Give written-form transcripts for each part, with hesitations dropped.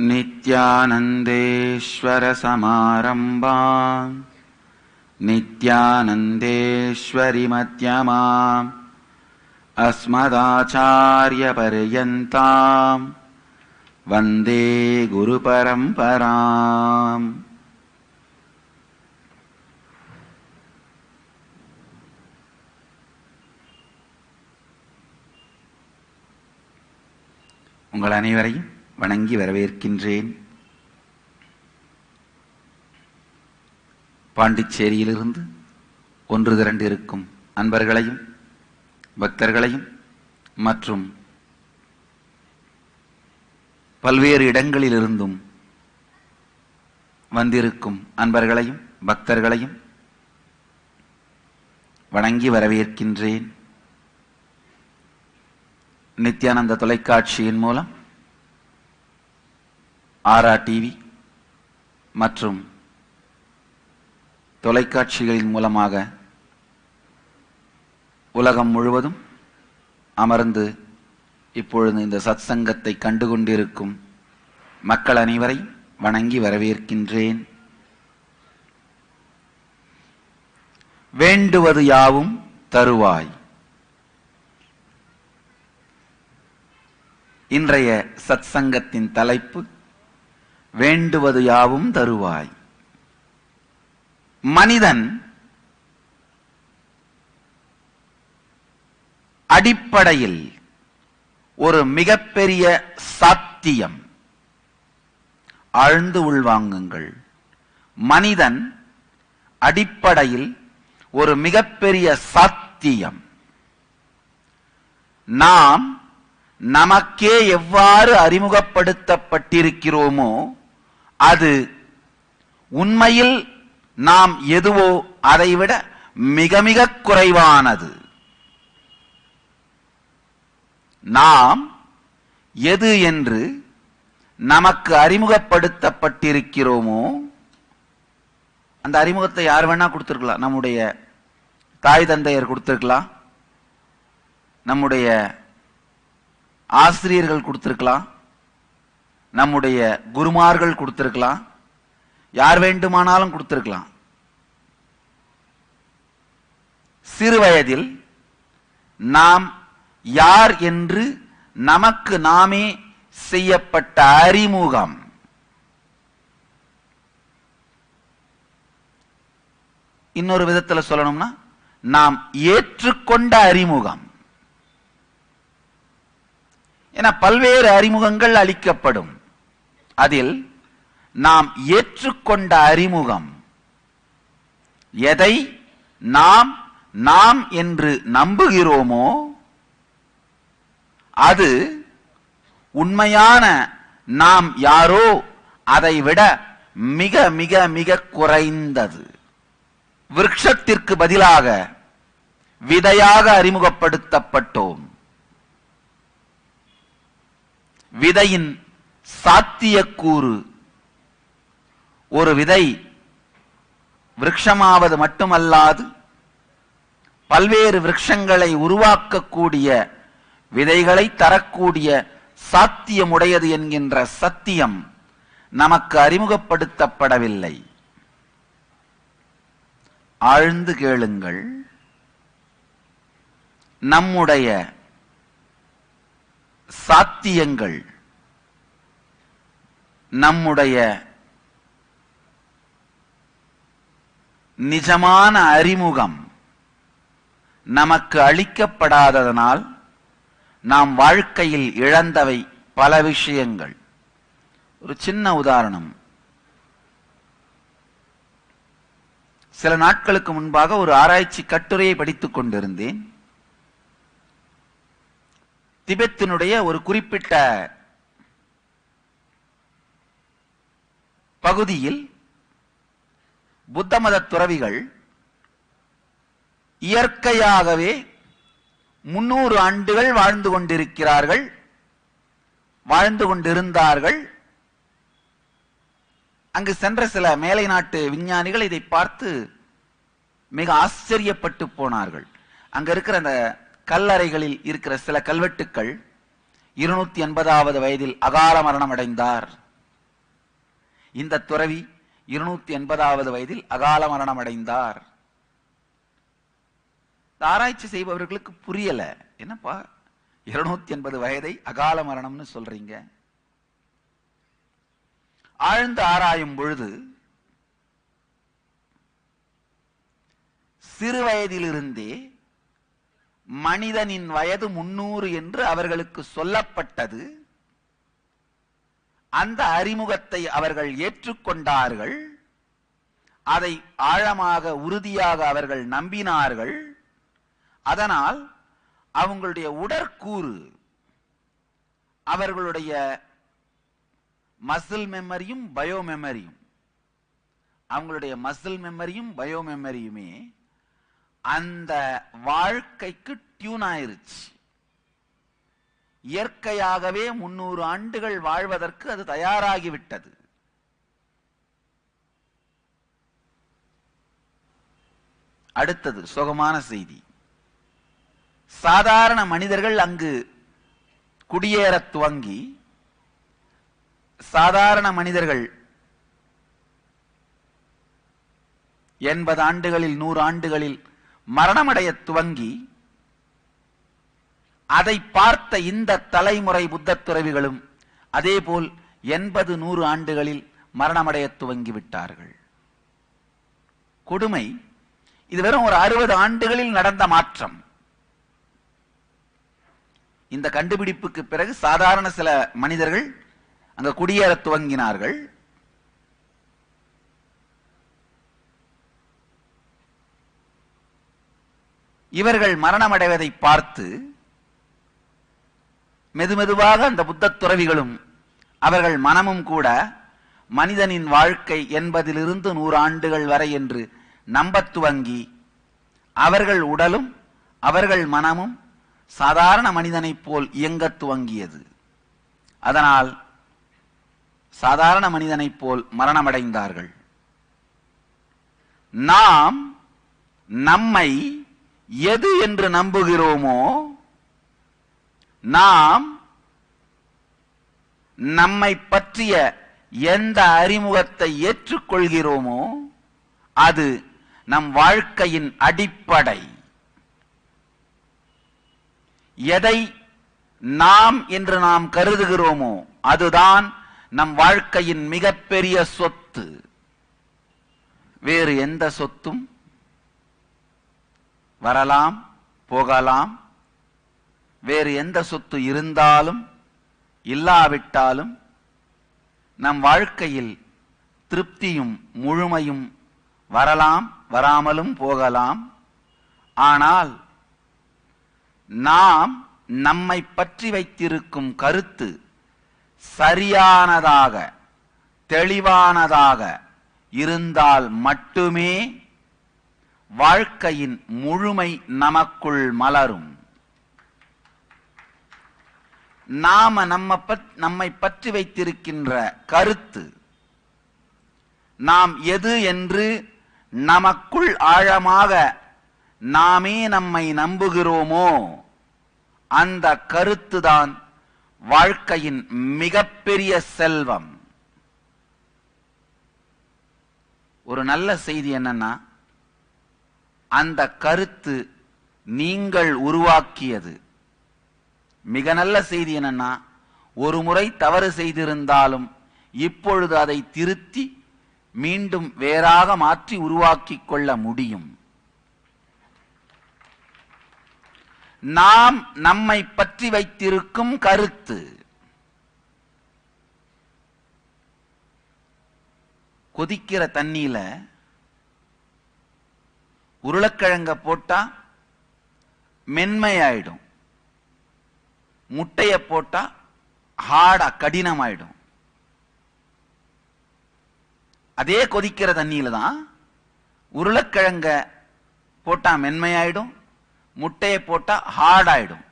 नित्यानन्देश्वर समारम्भाम् नित्यानन्देश्वरि मध्यमाम् अस्मदाचार्यपर्यन्ताम् वन्दे गुरुपरम्पराम्. உங்கள் அனைவரையும் வணங்கி வரவேற்கின்றேன். பாண்டிச்சேரியிலிருந்து ஒன்று திரண்டு இருக்கும் அன்பர்களையும் பக்தர்களையும் மற்றும் பல்வேறு இடங்களிலிருந்தும் வந்திருக்கும் அன்பர்களையும் பக்தர்களையும் வணங்கி வரவேற்கின்றேன். நித்யானந்த தொலைக்காட்சியின் மூலம் ஆரா டிவி மற்றும் தொலைக்காட்சிகளின் மூலமாக உலகம் முழுவதும் அமர்ந்து இப்பொழுது இந்த சத்சங்கத்தை கண்டுகொண்டிருக்கும் மக்கள் அனைவரையும் வணங்கி வரவேற்கின்றேன். வேண்டுவது யாவும் தருவாய். இன்றைய சத்சங்கத்தின் தலைப்பு வேண்டுவது யாவும் தருவாய். மனிதன் அடிப்படையில் ஒரு மிகப்பெரிய சாத்தியம். ஆழ்ந்து உள்வாங்குங்கள். மனிதன் அடிப்படையில் ஒரு மிகப்பெரிய சாத்தியம். நாம் நமக்கே எவ்வாறு அறிமுகப்படுத்தப்பட்டிருக்கிறோமோ அது உண்மையில் நாம் எதுவோ அதைவிட மிக மிக குறைவானது. நாம் எது என்று நமக்கு அறிமுகப்படுத்தப்பட்டிருக்கிறோமோ அந்த அறிமுகத்தை யார் வேணா கொடுத்திருக்கலாம். நம்முடைய தாய் தந்தையர் கொடுத்திருக்கலாம், நம்முடைய ஆசிரியர்கள் கொடுத்திருக்கலாம், நம்முடைய குருமார்கள் கொடுத்திருக்கலாம், யார் வேண்டுமானாலும் கொடுத்திருக்கலாம். சிறு வயதில் நாம் யார் என்று நமக்கு நாமே செய்யப்பட்ட அறிமுகம். இன்னொரு விதத்தில் சொல்லணும்னா நாம் ஏற்றுக்கொண்ட அறிமுகம். என பல்வேறு அறிமுகங்கள் அளிக்கப்படும். அதில் நாம் ஏற்றுக்கொண்ட அறிமுகம், எதை நாம் நாம் என்று நம்புகிறோமோ அது உண்மையான நாம் யாரோ அதை விட மிக மிக மிக குறைந்தது. விருட்சத்திற்கு பதிலாக விதையாக அறிமுகப்படுத்தப்பட்டோம். விதையின் சாத்தியக்கூறு, ஒரு விதை விருட்சமாவது மட்டுமல்லாது பல்வேறு விருட்சங்களை உருவாக்கக்கூடிய விதைகளை தரக்கூடிய சாத்தியமுடையது என்கின்ற சத்தியம் நமக்கு அறிமுகப்படுத்தப்படவில்லை. ஆழ்ந்து கேளுங்கள். நம்முடைய சாத்தியங்கள், நம்முடைய நிஜமான அறிமுகம் நமக்கு அளிக்கப்படாததனால் நாம் வாழ்க்கையில் இழந்தவை பல விஷயங்கள். ஒரு சின்ன உதாரணம். சில நாட்களுக்கு முன்பாக ஒரு ஆராய்ச்சி கட்டுரையை படித்துக் கொண்டிருந்தேன். திபெத்தினுடைய ஒரு குறிப்பிட்ட பகுதியில் புத்த மத துறவிகள் இயற்கையாகவே 300 ஆண்டுகள் வாழ்ந்து கொண்டிருந்தார்கள். அங்கு சென்ற சில மேலை நாட்டு விஞ்ஞானிகள் இதை பார்த்து மிக ஆச்சரியப்பட்டு போனார்கள். அங்க இருக்கிற அந்த கல்லறைகளில் இருக்கிற சில கல்வெட்டுக்கள் 280வது வயதில் அகால மரணம் அடைந்தார் இந்த துறவி 280வது வயதில் அகால மரணம் அடைந்தார். ஆராய்ச்சி செய்பவர்களுக்கு புரியல, என்னப்பா 280 வயதை அகால மரணம்னு சொல்றீங்க. ஆழ்ந்து ஆராயும் பொழுது சிறு வயதிலிருந்தே மனிதனின் வயது 300 என்று அவர்களுக்கு சொல்லப்பட்டது. அந்த அறிமுகத்தை அவர்கள் ஏற்றுக்கொண்டார்கள். அதை ஆழமாக உறுதியாக அவர்கள் நம்பினார்கள். அதனால் அவங்களுடைய உடற்கூறு, அவர்களுடைய மசில் மெமரியும் பயோ மெமரியும், அவங்களுடைய மசில் மெமரியும் பயோ மெமரியுமே அந்த வாழ்க்கைக்கு டியூன் ஆயிருச்சு. இயற்கையாகவே 300 ஆண்டுகள் வாழ்வதற்கு அது தயாராகிவிட்டது. அடுத்தது சோகமான செய்தி. சாதாரண மனிதர்கள் அங்கு குடியேற துவங்கி, சாதாரண மனிதர்கள் 80 ஆண்டுகளில் 100 ஆண்டுகளில் மரணமடைய துவங்கி, அதை பார்த்த இந்த தலைமுறை புத்த துறவிகளும் அதேபோல் 80-100 ஆண்டுகளில் மரணமடைய துவங்கி விட்டார்கள். கொடுமை. இது வெறும் ஒரு 60 ஆண்டுகளில் நடந்த மாற்றம். இந்த கண்டுபிடிப்புக்கு பிறகு சாதாரண சில மனிதர்கள் அங்க குடியேற துவங்கினார்கள். இவர்கள் மரணமடைவதை பார்த்து மெதுமெதுவாக அந்த புத்த துறவிகளும் அவர்கள் மனமும் கூட மனிதனின் வாழ்க்கை 80லிருந்து 100 ஆண்டுகள் வரை என்று நம்பத் துவங்கி, அவர்கள் உடலும் அவர்கள் மனமும் சாதாரண மனிதனைப் போல் இயங்கத் துவங்கியது. அதனால் சாதாரண மனிதனைப் போல் மரணமடைந்தார்கள். நாம் நம்மை எது என்று நம்புகிறோமோ, நாம் நம்மை பற்றிய எந்த அறிமுகத்தை ஏற்றுக்கொள்கிறோமோ அது நம் வாழ்க்கையின் அடிப்படை. எதை நாம் என்று நாம் கருதுகிறோமோ அதுதான் நம் வாழ்க்கையின் மிகப்பெரிய சொத்து. வேறு எந்த சொத்தும் வரலாம், போகலாம். வேறு எந்த சொத்து இருந்தாலும் இல்லாவிட்டாலும் நம் வாழ்க்கையில் திருப்தியும் முழுமையும் வரலாம், வராமலும் போகலாம். ஆனால் நாம் நம்மை பற்றி வைத்திருக்கும் கருத்து சரியானதாக, தெளிவானதாக இருந்தால் மட்டுமே வாழ்க்கையின் முழுமை நமக்குள் மலரும். நாம நம்மை பற்றி வைத்திருக்கின்ற கருத்து, நாம் எது என்று நமக்குள் ஆழமாக நாமே நம்மை நம்புகிறோமோ அந்த கருத்துதான் வாழ்க்கையின் மிகப்பெரிய செல்வம். ஒரு நல்ல செய்தி என்னன்னா, அந்த கருத்து நீங்கள் உருவாக்கியது. மிக நல்ல செய்தி என்னன்னா, ஒரு முறை தவறு செய்திருந்தாலும் இப்பொழுது அதை திருத்தி மீண்டும் வேறாக மாற்றி உருவாக்கிக் கொள்ள முடியும். நாம் நம்மை பற்றி வைத்திருக்கும் கருத்து. கொதிக்கிற தண்ணியில உருளைக்கிழங்க போட்டா மென்மையாயிடும், முட்டைய போட்டா ஹார்டா கடினமாயிடும். அதே கொதிக்கிற தண்ணியில தான் உருளைக்கிழங்க போட்டா மென்மையாயிடும், முட்டையை போட்டா ஹார்ட் ஆயிடும்.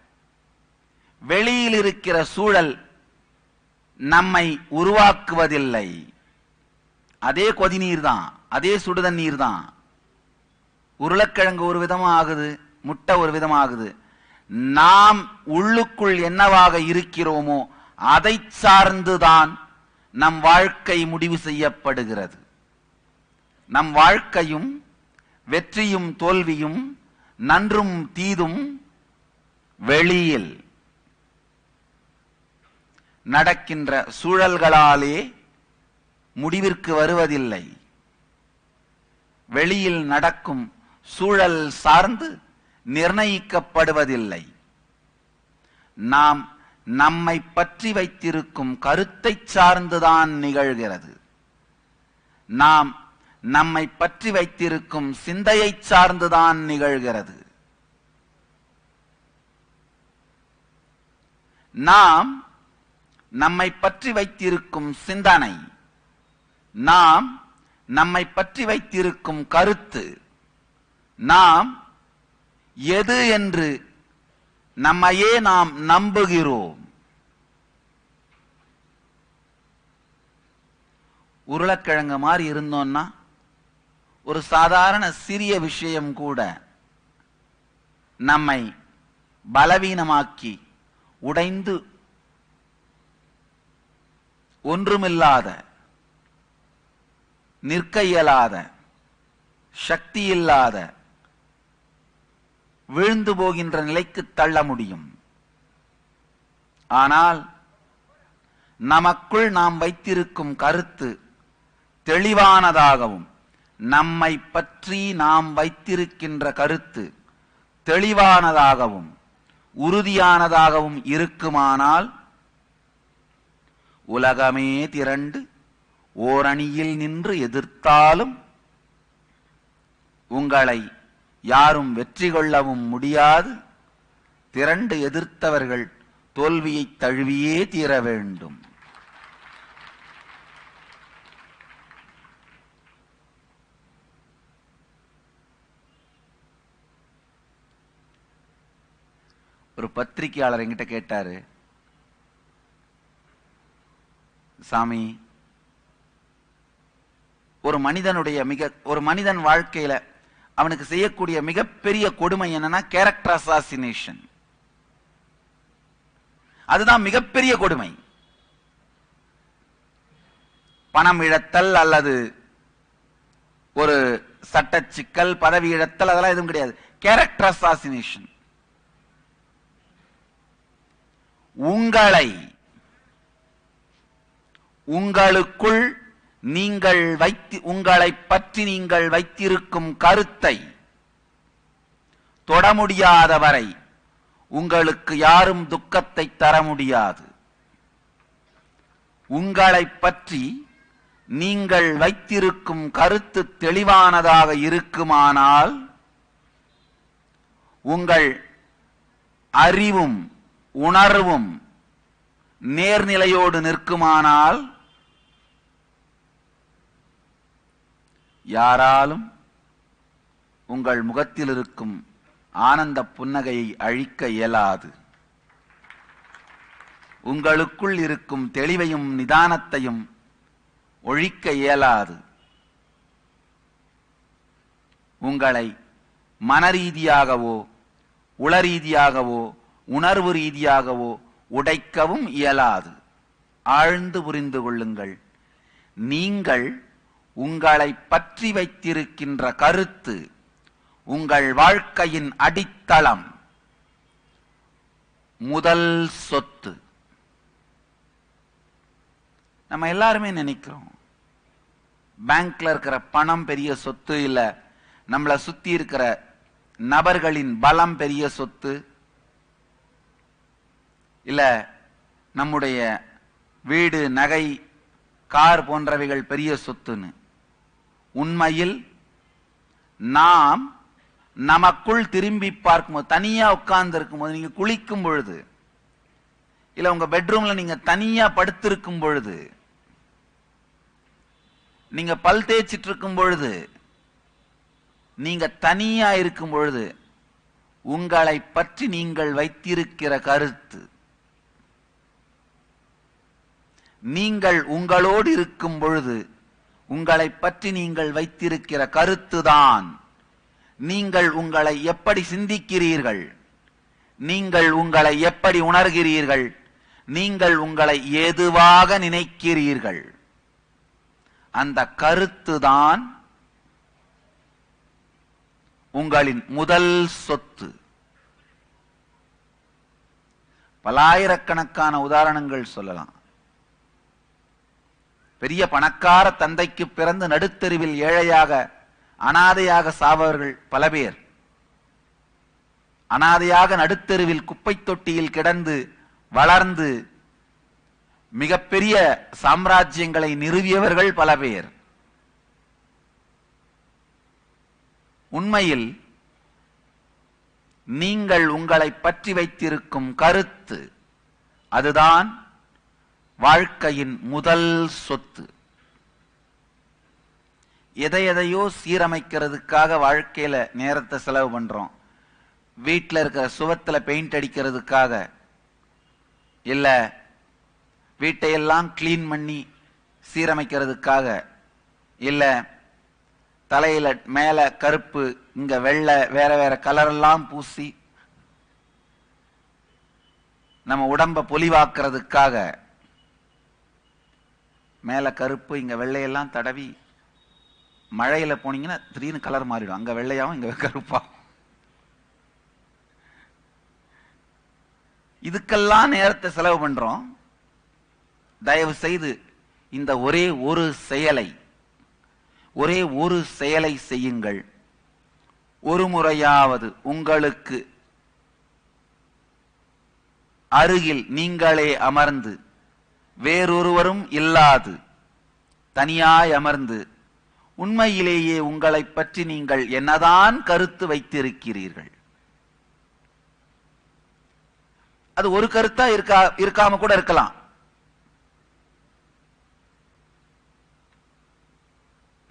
வெளியில் இருக்கிற சூழல் நம்மை உருவாக்குவதில்லை. அதே கொதிநீர் தான், அதே சுடுதண்ணீர் தான். உருளைக்கிழங்கு ஒரு விதமா ஆகுது, முட்டை ஒரு விதமா ஆகுது. நாம் உள்ளுக்குள் என்னவாக இருக்கிறோமோ அதை சார்ந்துதான் நம் வாழ்க்கை முடிவு செய்யப்படுகிறது. நம் வாழ்க்கையும் வெற்றியும் தோல்வியும் நன்றும் தீதும் வெளியில் நடக்கின்ற சூழல்களாலே முடிவிற்கு வருவதில்லை. வெளியில் நடக்கும் சூழல் சார்ந்து நிர்ணயிக்கப்படுவதில்லை. நாம் நம்மை பற்றி வைத்திருக்கும் கருத்தை சார்ந்துதான் நிகழ்கிறது. நாம் நம்மை பற்றி வைத்திருக்கும் சிந்தையை சார்ந்துதான் நிகழ்கிறது. நாம் நம்மை பற்றி வைத்திருக்கும் சிந்தனை, நாம் நம்மை பற்றி வைத்திருக்கும் கருத்து, நாம் எது என்று நம்மையே நாம் நம்புகிறோம். உருளைக்கிழங்கு மாதிரி இருந்தோம்னா ஒரு சாதாரண சிறிய விஷயம் கூட நம்மை பலவீனமாக்கி உடைந்து ஒன்றுமில்லாத, நிற்க இயலாத, சக்தி இல்லாத, விழுந்து போகின்ற நிலைக்கு தள்ள முடியும். ஆனால் நமக்குள் நாம் வைத்திருக்கும் கருத்து தெளிவானதாகவும், நம்மை பற்றி நாம் வைத்திருக்கின்ற கருத்து தெளிவானதாகவும் உறுதியானதாகவும் இருக்குமானால் உலகமே திரண்டு ஓரணியில் நின்று எதிர்த்தாலும் உங்களை யாரும் வெற்றி கொள்ளவும் முடியாது. திரண்டு எதிர்த்தவர்கள் தோல்வியை தழுவியே தீர வேண்டும். ஒரு பத்திரிகையாளர் என்கிட்ட கேட்டாரு, சாமி, ஒரு மனிதன் வாழ்க்கையில அவனுக்கு செய்யக்கூடிய மிகப்பெரிய கொடுமை என்னன்னா கேரக்டர் அசாசினேஷன். அதுதான் மிகப்பெரிய கொடுமை. பணம் இழத்தல் அல்லது ஒரு சட்ட சிக்கல், பதவி இழத்தல், அதெல்லாம் எதுவும் கிடையாது. Character assassination. உங்களுக்குள் உங்களை பற்றி நீங்கள் வைத்திருக்கும் கருத்தை தொட முடியாத வரை உங்களுக்கு யாரும் துக்கத்தை தர முடியாது. உங்களை பற்றி நீங்கள் வைத்திருக்கும் கருத்து தெளிவானதாக இருக்குமானால், உங்கள் அறிவும் உணர்வும் நேர்நிலையோடு நிற்குமானால், யாராலும் உங்கள் முகத்தில் இருக்கும் ஆனந்த புன்னகையை அழிக்க இயலாது. உங்களுக்குள் இருக்கும் தெளிவையும் நிதானத்தையும் ஒழிக்க இயலாது. உங்களை மனரீதியாகவோ உளரீதியாகவோ உணர்வு ரீதியாகவோ உடைக்கவும் இயலாது. ஆழ்ந்து புரிந்து கொள்ளுங்கள். நீங்கள் உங்களை பற்றி வைத்திருக்கின்ற கருத்து உங்கள் வாழ்க்கையின் அடித்தளம், முதல் சொத்து. நம்ம எல்லாருமே நினைக்கிறோம் பேங்க்ல இருக்கிற பணம் பெரிய சொத்து இல்ல, நம்மளை சுத்தி இருக்கிற நபர்களின் பலம் பெரிய சொத்து இல்ல, நம்முடைய வீடு, நகை, கார் போன்றவைகள் பெரிய சொத்துன்னு. உண்மையில் நாம் நமக்குள் திரும்பி பார்க்கும்போது, தனியா உட்கார்ந்து இருக்கும்போது, நீங்க குளிக்கும் பொழுது இல்ல உங்க பெட்ரூம்ல நீங்க தனியா படுத்திருக்கும் பொழுது, நீங்க பல் தேய்ச்சிட்டு இருக்கும் பொழுது, நீங்க தனியா இருக்கும் பொழுது, உங்களை பற்றி நீங்கள் வைத்திருக்கிற கருத்து, நீங்கள் உங்களோடு இருக்கும் பொழுது உங்களை பற்றி நீங்கள் வைத்திருக்கிற கருத்துதான் நீங்கள் உங்களை எப்படி சிந்திக்கிறீர்கள், நீங்கள் உங்களை எப்படி உணர்கிறீர்கள், நீங்கள் உங்களை எதுவாக நினைக்கிறீர்கள். அந்த கருத்துதான் உங்களின் முதல் சொத்து. பல்லாயிரக்கணக்கான உதாரணங்கள் சொல்லலாம். பெரிய பணக்கார தந்தைக்கு பிறந்து நடுத்தெருவில் ஏழையாக அனாதையாக சாபவர்கள் பல பேர். அனாதையாக நடுத்தெருவில் குப்பை தொட்டியில் கிடந்து வளர்ந்து மிகப்பெரிய சாம்ராஜ்யங்களை நிறுவியவர்கள் பல பேர். உண்மையில் நீங்கள் உங்களை பற்றி வைத்திருக்கும் கருத்து, அதுதான் வாழ்க்கையின் முதல் சொத்து. எதையோ சீரமைக்கிறதுக்காக வாழ்க்கையில நேரத்தை செலவு பண்றோம். வீட்டில் இருக்கிற சுவத்துல பெயிண்ட் அடிக்கிறதுக்காக, இல்ல வீட்டையெல்லாம் கிளீன் பண்ணி சீரமைக்கிறதுக்காக, இல்ல தலையில மேல கருப்பு இங்க வெள்ளை வேற வேற கலர் எல்லாம் பூசி நம்ம உடம்ப பொலிவாக்குறதுக்காக மேல கருப்பு இங்க வெள்ளையெல்லாம் தடவி மழையில போனீங்கன்னா திடீர்னு கலர் மாறிடும். அங்க வெள்ளையாவும் இங்க கருப்பாகும். இதுக்கெல்லாம் நேரத்தை செலவு பண்றோம். தயவு செய்து இந்த ஒரே ஒரு செயலை செய்யுங்கள். ஒரு முறையாவது உங்களுக்கு அருகில் நீங்களே அமர்ந்து, வேறொருவரும் இல்லாது தனியாய் அமர்ந்து, உண்மையிலேயே உங்களை பற்றி நீங்கள் என்னதான் கருத்து வைத்திருக்கிறீர்கள், அது ஒரு கருத்தா இருக்காம கூட இருக்கலாம்.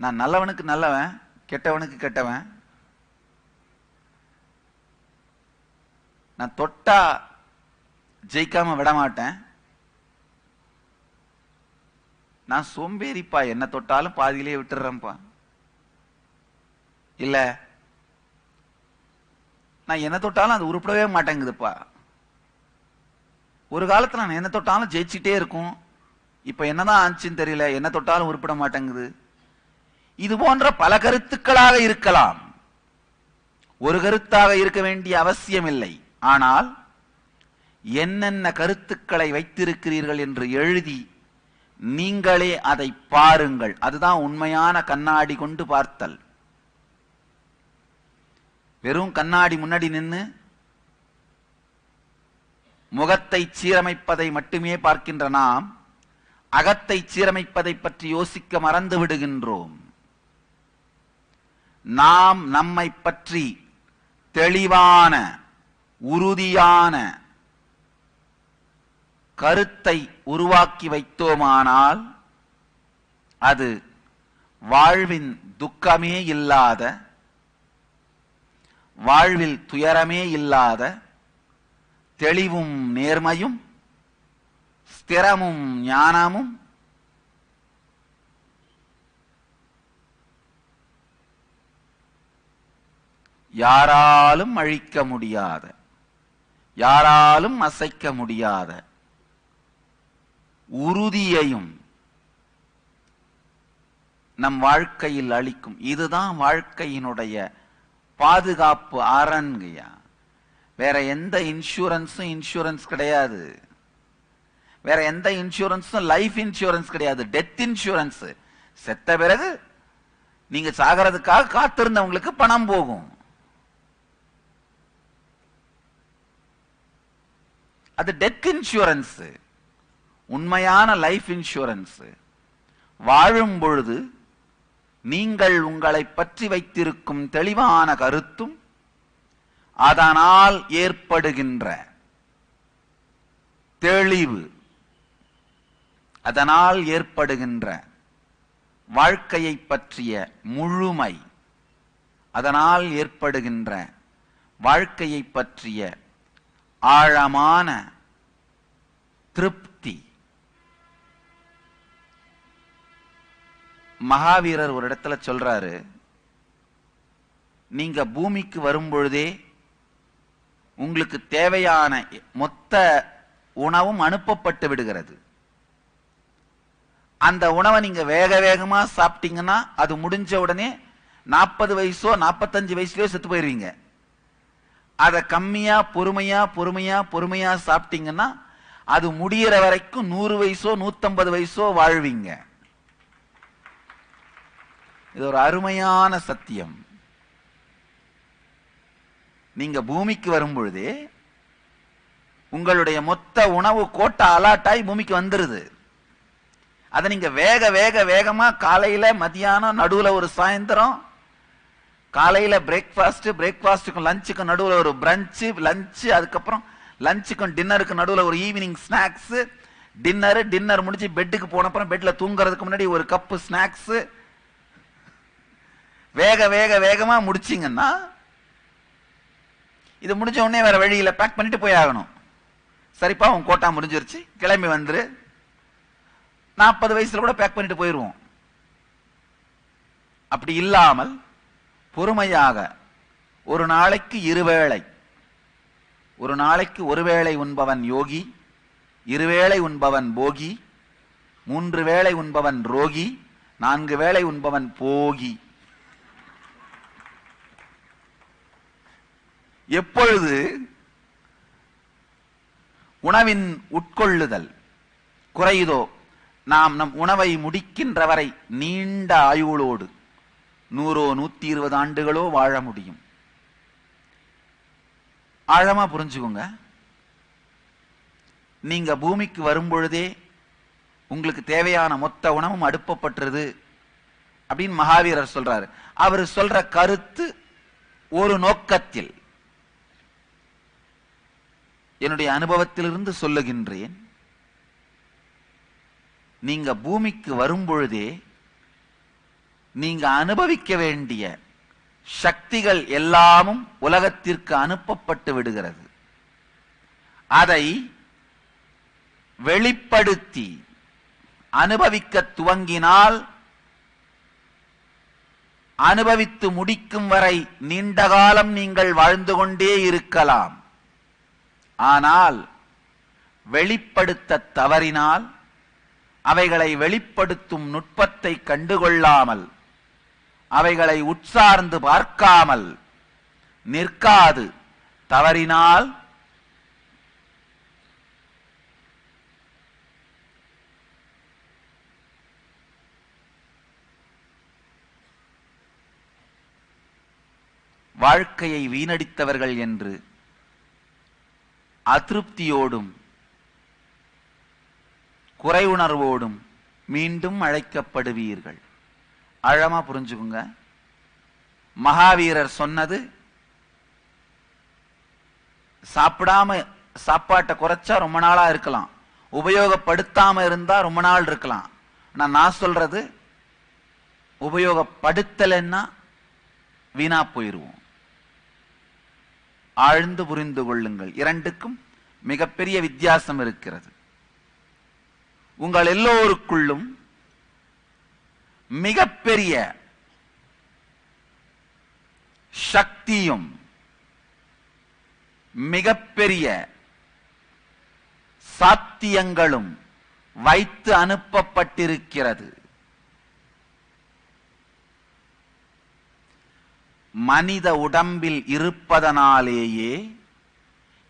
நான் நல்லவனுக்கு நல்லவன், கெட்டவனுக்கு கெட்டவன், நான் தொட்டா ஜெயிக்காம விட மாட்டேன், நான் சோம்பேறிப்பா, என்ன தொட்டாலும் பாதியிலே விட்டுறேன்ப்பா, இல்ல நான் என்ன தொட்டாலும் அது உருப்படவே மாட்டேங்குதுப்பா, ஒரு காலத்துல நான் என்ன தொட்டாலும் ஜெயிச்சுட்டே இருக்கும், இப்ப என்னதான் ஆச்சுன்னு தெரியல, என்ன தொட்டாலும் உருப்பட மாட்டேங்குது. இது போன்ற பல கருத்துக்களாக இருக்கலாம். ஒரு கருத்தாக இருக்க வேண்டிய அவசியம் இல்லை. ஆனால் என்னென்ன கருத்துக்களை வைத்திருக்கிறீர்கள் என்று எழுதி நீங்களே அதை பாருங்கள். அதுதான் உண்மையான கண்ணாடி கொண்டு பார்த்தல். வெறும் கண்ணாடி முன்னாடி நின்று முகத்தை சீரமைப்பதை மட்டுமே பார்க்கின்ற நாம் அகத்தை சீரமைப்பதை பற்றி யோசிக்க மறந்து விடுகின்றோம். நாம் நம்மை பற்றி தெளிவான உறுதியான கருத்தை உருவாக்கி வைத்தோமானால் அது வாழ்வின் துக்கமே இல்லாத, வாழ்வில் துயரமே இல்லாத தெளிவும் நேர்மையும் ஸ்திரமும் ஞானமும் யாராலும் அழிக்க முடியாத, யாராலும் அசைக்க முடியாத உறுதியையும் நம் வாழ்க்கையில் அளிக்கும். இதுதான் வாழ்க்கையினுடைய பாதுகாப்பு அரண்கையா. வேற எந்த இன்சூரன்ஸும் இன்சூரன்ஸ் கிடையாது. வேற எந்த இன்சூரன்ஸும் லைஃப் இன்சூரன்ஸ் கிடையாது. Death insurance. செத்த பிறகு நீங்க சாகிறதுக்காக காத்திருந்தவங்களுக்கு பணம் போகும். அது டெத் இன்சூரன்ஸ். உண்மையான லைஃப் இன்சூரன்ஸ் வாழும் பொழுது நீங்கள் உங்களை பற்றி வைத்திருக்கும் தெளிவான கருத்தும் அதனால் ஏற்படுகின்ற தெளிவு, அதனால் ஏற்படுகின்ற வாழ்க்கையை பற்றிய முழுமை, அதனால் ஏற்படுகின்ற வாழ்க்கையை பற்றிய ஆழமான திருப்தி. மகாவீரர் ஒரு இடத்துல சொல்றாரு, நீங்க பூமிக்கு வரும்பொழுதே உங்களுக்கு தேவையான மொத்த உணவும் அனுப்பப்பட்டு விடுகிறது. அந்த உணவை நீங்க வேக வேகமா சாப்பிட்டீங்கன்னா அது முடிஞ்ச உடனே 40 வயசோ 45 வயசுலயோ செத்து போயிருவீங்க. அதை கம்மியா பொறுமையா பொறுமையா பொறுமையா சாப்பிட்டீங்கன்னா அது முடியற வரைக்கும் 100 வயசோ 150 வயசோ வாழ்வீங்க. இது ஒரு அருமையான சத்தியம். நீங்க பூமிக்கு வரும் பொழுதே உங்களுடைய மொத்த உணவு கோட்டை அலாட்டாய் பூமிக்கு வந்துருது. அதை நீங்க வேக வேக வேகமா காலையில மதியானம் நடுவுல ஒரு சாயந்தரம், காலையில பிரேக்ஃபாஸ்ட், பிரேக்ஃபாஸ்டுக்கும் லஞ்சுக்கும் நடுவுல ஒரு பிரஞ்சு, லஞ்சு, அதுக்கப்புறம் லஞ்சுக்கும் டின்னருக்கு நடுவுல ஒரு ஈவினிங் ஸ்நாக்ஸ், டின்னர் முடிச்சு பெட்டுக்கு போனப்புறம் பெட்ல தூங்குறதுக்கு முன்னாடி ஒரு கப்பு ஸ்நாக்ஸ், வேக வேக வேகமா முடிச்சிங்கன்னா இது முடிஞ்ச உடனே வேற வழியில பேக் பண்ணிட்டு போய் ஆகணும். சரிப்பா உன் கோட்டா முடிஞ்சிருச்சு, கிளம்பி வந்துரு. 40 வயசுல கூட பேக் பண்ணிட்டு போயிருவோம். அப்படி இல்லாமல் பொறுமையாக ஒரு நாளைக்கு 2 வேளை, ஒரு நாளைக்கு 1 வேளை உண்பவன் யோகி, 2 வேளை உண்பவன் போகி, 3 வேளை உண்பவன் ரோகி, 4 வேளை உண்பவன் போகி. எப்பொழுது உணவின் உட்கொள்ளுதல் குறையுதோ நாம் நம் உணவை முடிக்கின்ற வரை நீண்ட ஆயுளோடு 100 120 ஆண்டுகளோ வாழ முடியும். ஆழமா புரிஞ்சுக்கோங்க. நீங்க பூமிக்கு வரும் பொழுதே உங்களுக்கு தேவையான மொத்த உணவும் அடுப்பப்பட்டது அப்படின்னு மகாவீரர் சொல்றாரு. அவர் சொல்ற கருத்து ஒரு நோக்கத்தில், என்னுடைய அனுபவத்திலிருந்து சொல்லுகின்றேன், நீங்க பூமிக்கு வரும் பொழுதே நீங்க அனுபவிக்க வேண்டிய சக்திகள் எல்லாமும் உலகத்திற்கு அனுப்பப்பட்டு விடுகிறது. அதை வெளிப்படுத்தி அனுபவிக்க துவங்கினால் அனுபவித்து முடிக்கும் வரை நீண்ட காலம் நீங்கள் வாழ்ந்து கொண்டே இருக்கலாம். ஆனால் வெளிப்படுத்த தவறினால், அவைகளை வெளிப்படுத்தும் நுட்பத்தை கண்டுகொள்ளாமல், அவைகளை உட்சார்ந்து பார்க்காமல் நிற்காது தவறினால் வாழ்க்கையை வீணடித்தவர்கள் என்று அதிருப்தியோடும் குறை உணர்வோடும் மீண்டும் அழைக்கப்படுவீர்கள். ஆழமா புரிஞ்சுக்குங்க. மகாவீரர் சொன்னது, சாப்பிடாம சாப்பாட்டை குறைச்சா ரொம்ப நாளா இருக்கலாம், உபயோகப்படுத்தாம இருந்தா ரொம்ப நாள் இருக்கலாம். நான் சொல்றது, உபயோகப்படுத்தலைன்னா வீணா போயிருவோம். ஆழ்ந்து புரிந்து கொள்ளுங்கள். இரண்டுக்கும் மிகப்பெரிய வித்தியாசம் இருக்கிறது. உங்கள் எல்லோருக்குள்ளும் மிகப்பெரிய சக்தியும் மிகப்பெரிய சாத்தியங்களும் வைத்து அனுப்பப்பட்டிருக்கிறது. மனித உடம்பில் இருப்பதனாலேயே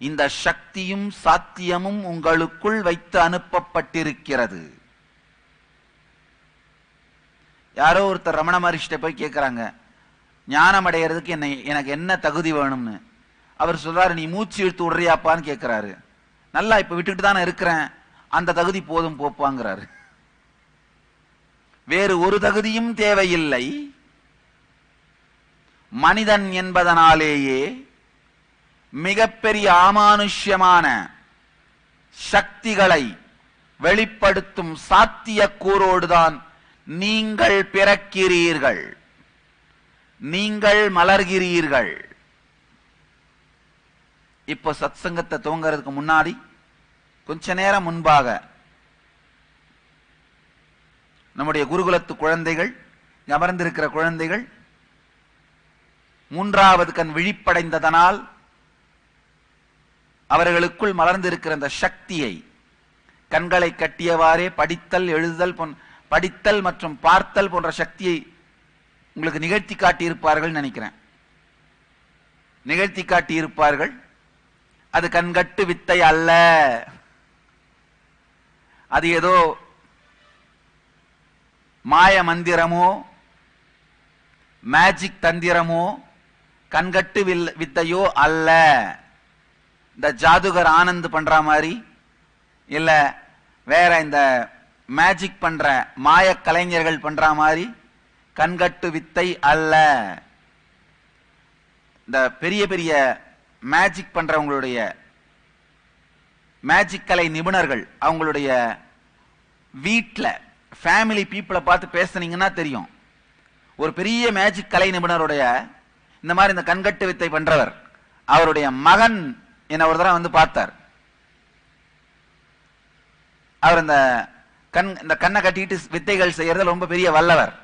இந்த சக்தியும் சாத்தியமும் உங்களுக்குள் வைத்து அனுப்பப்பட்டிருக்கிறது. யாரோ ஒருத்தர் ரமண மகரிஷிட்ட போய் கேட்கிறாங்க, ஞானம் அடைகிறதுக்கு எனக்கு என்ன தகுதி வேணும்னு. அவர் சொல்றாரு, நீ மூச்சு இழுத்து விடுறியாப்பான்னு கேட்கிறாரு. நல்லா இப்ப விட்டுட்டு தானே இருக்கிறேன், அந்த தகுதி போதும் போப்பாங்கிறாரு. வேறு ஒரு தகுதியும் தேவையில்லை. மனிதன் என்பதனாலேயே மிகப்பெரிய அமானுஷ்யமான சக்திகளை வெளிப்படுத்தும் சாத்தியக்கூறோடுதான் நீங்கள் பிறக்கிறீர்கள், நீங்கள் மலர்கிறீர்கள். இப்போ சத்சங்கத்தை துவங்கிறதுக்கு முன்னாடி கொஞ்ச நேரம் முன்பாக நம்முடைய குருகுலத்து குழந்தைகள், அமர்ந்திருக்கிற குழந்தைகள் 3வது கண் விழிப்படைந்ததனால் அவர்களுக்குள் மலர்ந்திருக்கிற அந்த சக்தியை கண்களை கட்டியவாறே படித்தல் எழுதுதல் படித்தல் மற்றும் பார்த்தல் போன்ற சக்தியை உங்களுக்கு நிகழ்த்தி காட்டியிருப்பார்கள் நினைக்கிறேன். நிகழ்த்தி காட்டியிருப்பார்கள். அது கண்கட்டு வித்தை அல்ல. அது ஏதோ மாய மந்திரமோ மேஜிக் தந்திரமோ கண்கட்டு வித்தையோ அல்ல. இந்த ஜாதுகர் ஆனந்த் பண்ற மாதிரி இல்ல வேற இந்த மேஜிக் பண்ற மாய கலைஞர்கள் பண்ற மாதிரி கண்கட்டு வித்தை அல்ல. இந்த பெரிய பெரிய மேஜிக் பண்றவங்களுடைய மேஜிக் கலை நிபுணர்கள் அவங்களுடைய வீட்ல ஃபேமிலி பீப்புளை பார்த்து பேசுனீங்கன்னா தெரியும். ஒரு பெரிய மேஜிக் கலை நிபுணருடைய இந்த மாதிரி இந்த கண்கட்டு வித்தை பண்றவர் அவருடைய மகன் என்ன ஒரு தடவை வந்து பார்த்தார். அவர் இந்த கண்ணை கட்டிட்டு வித்தைகள் செய்யறது ரொம்ப பெரிய வல்லவர்.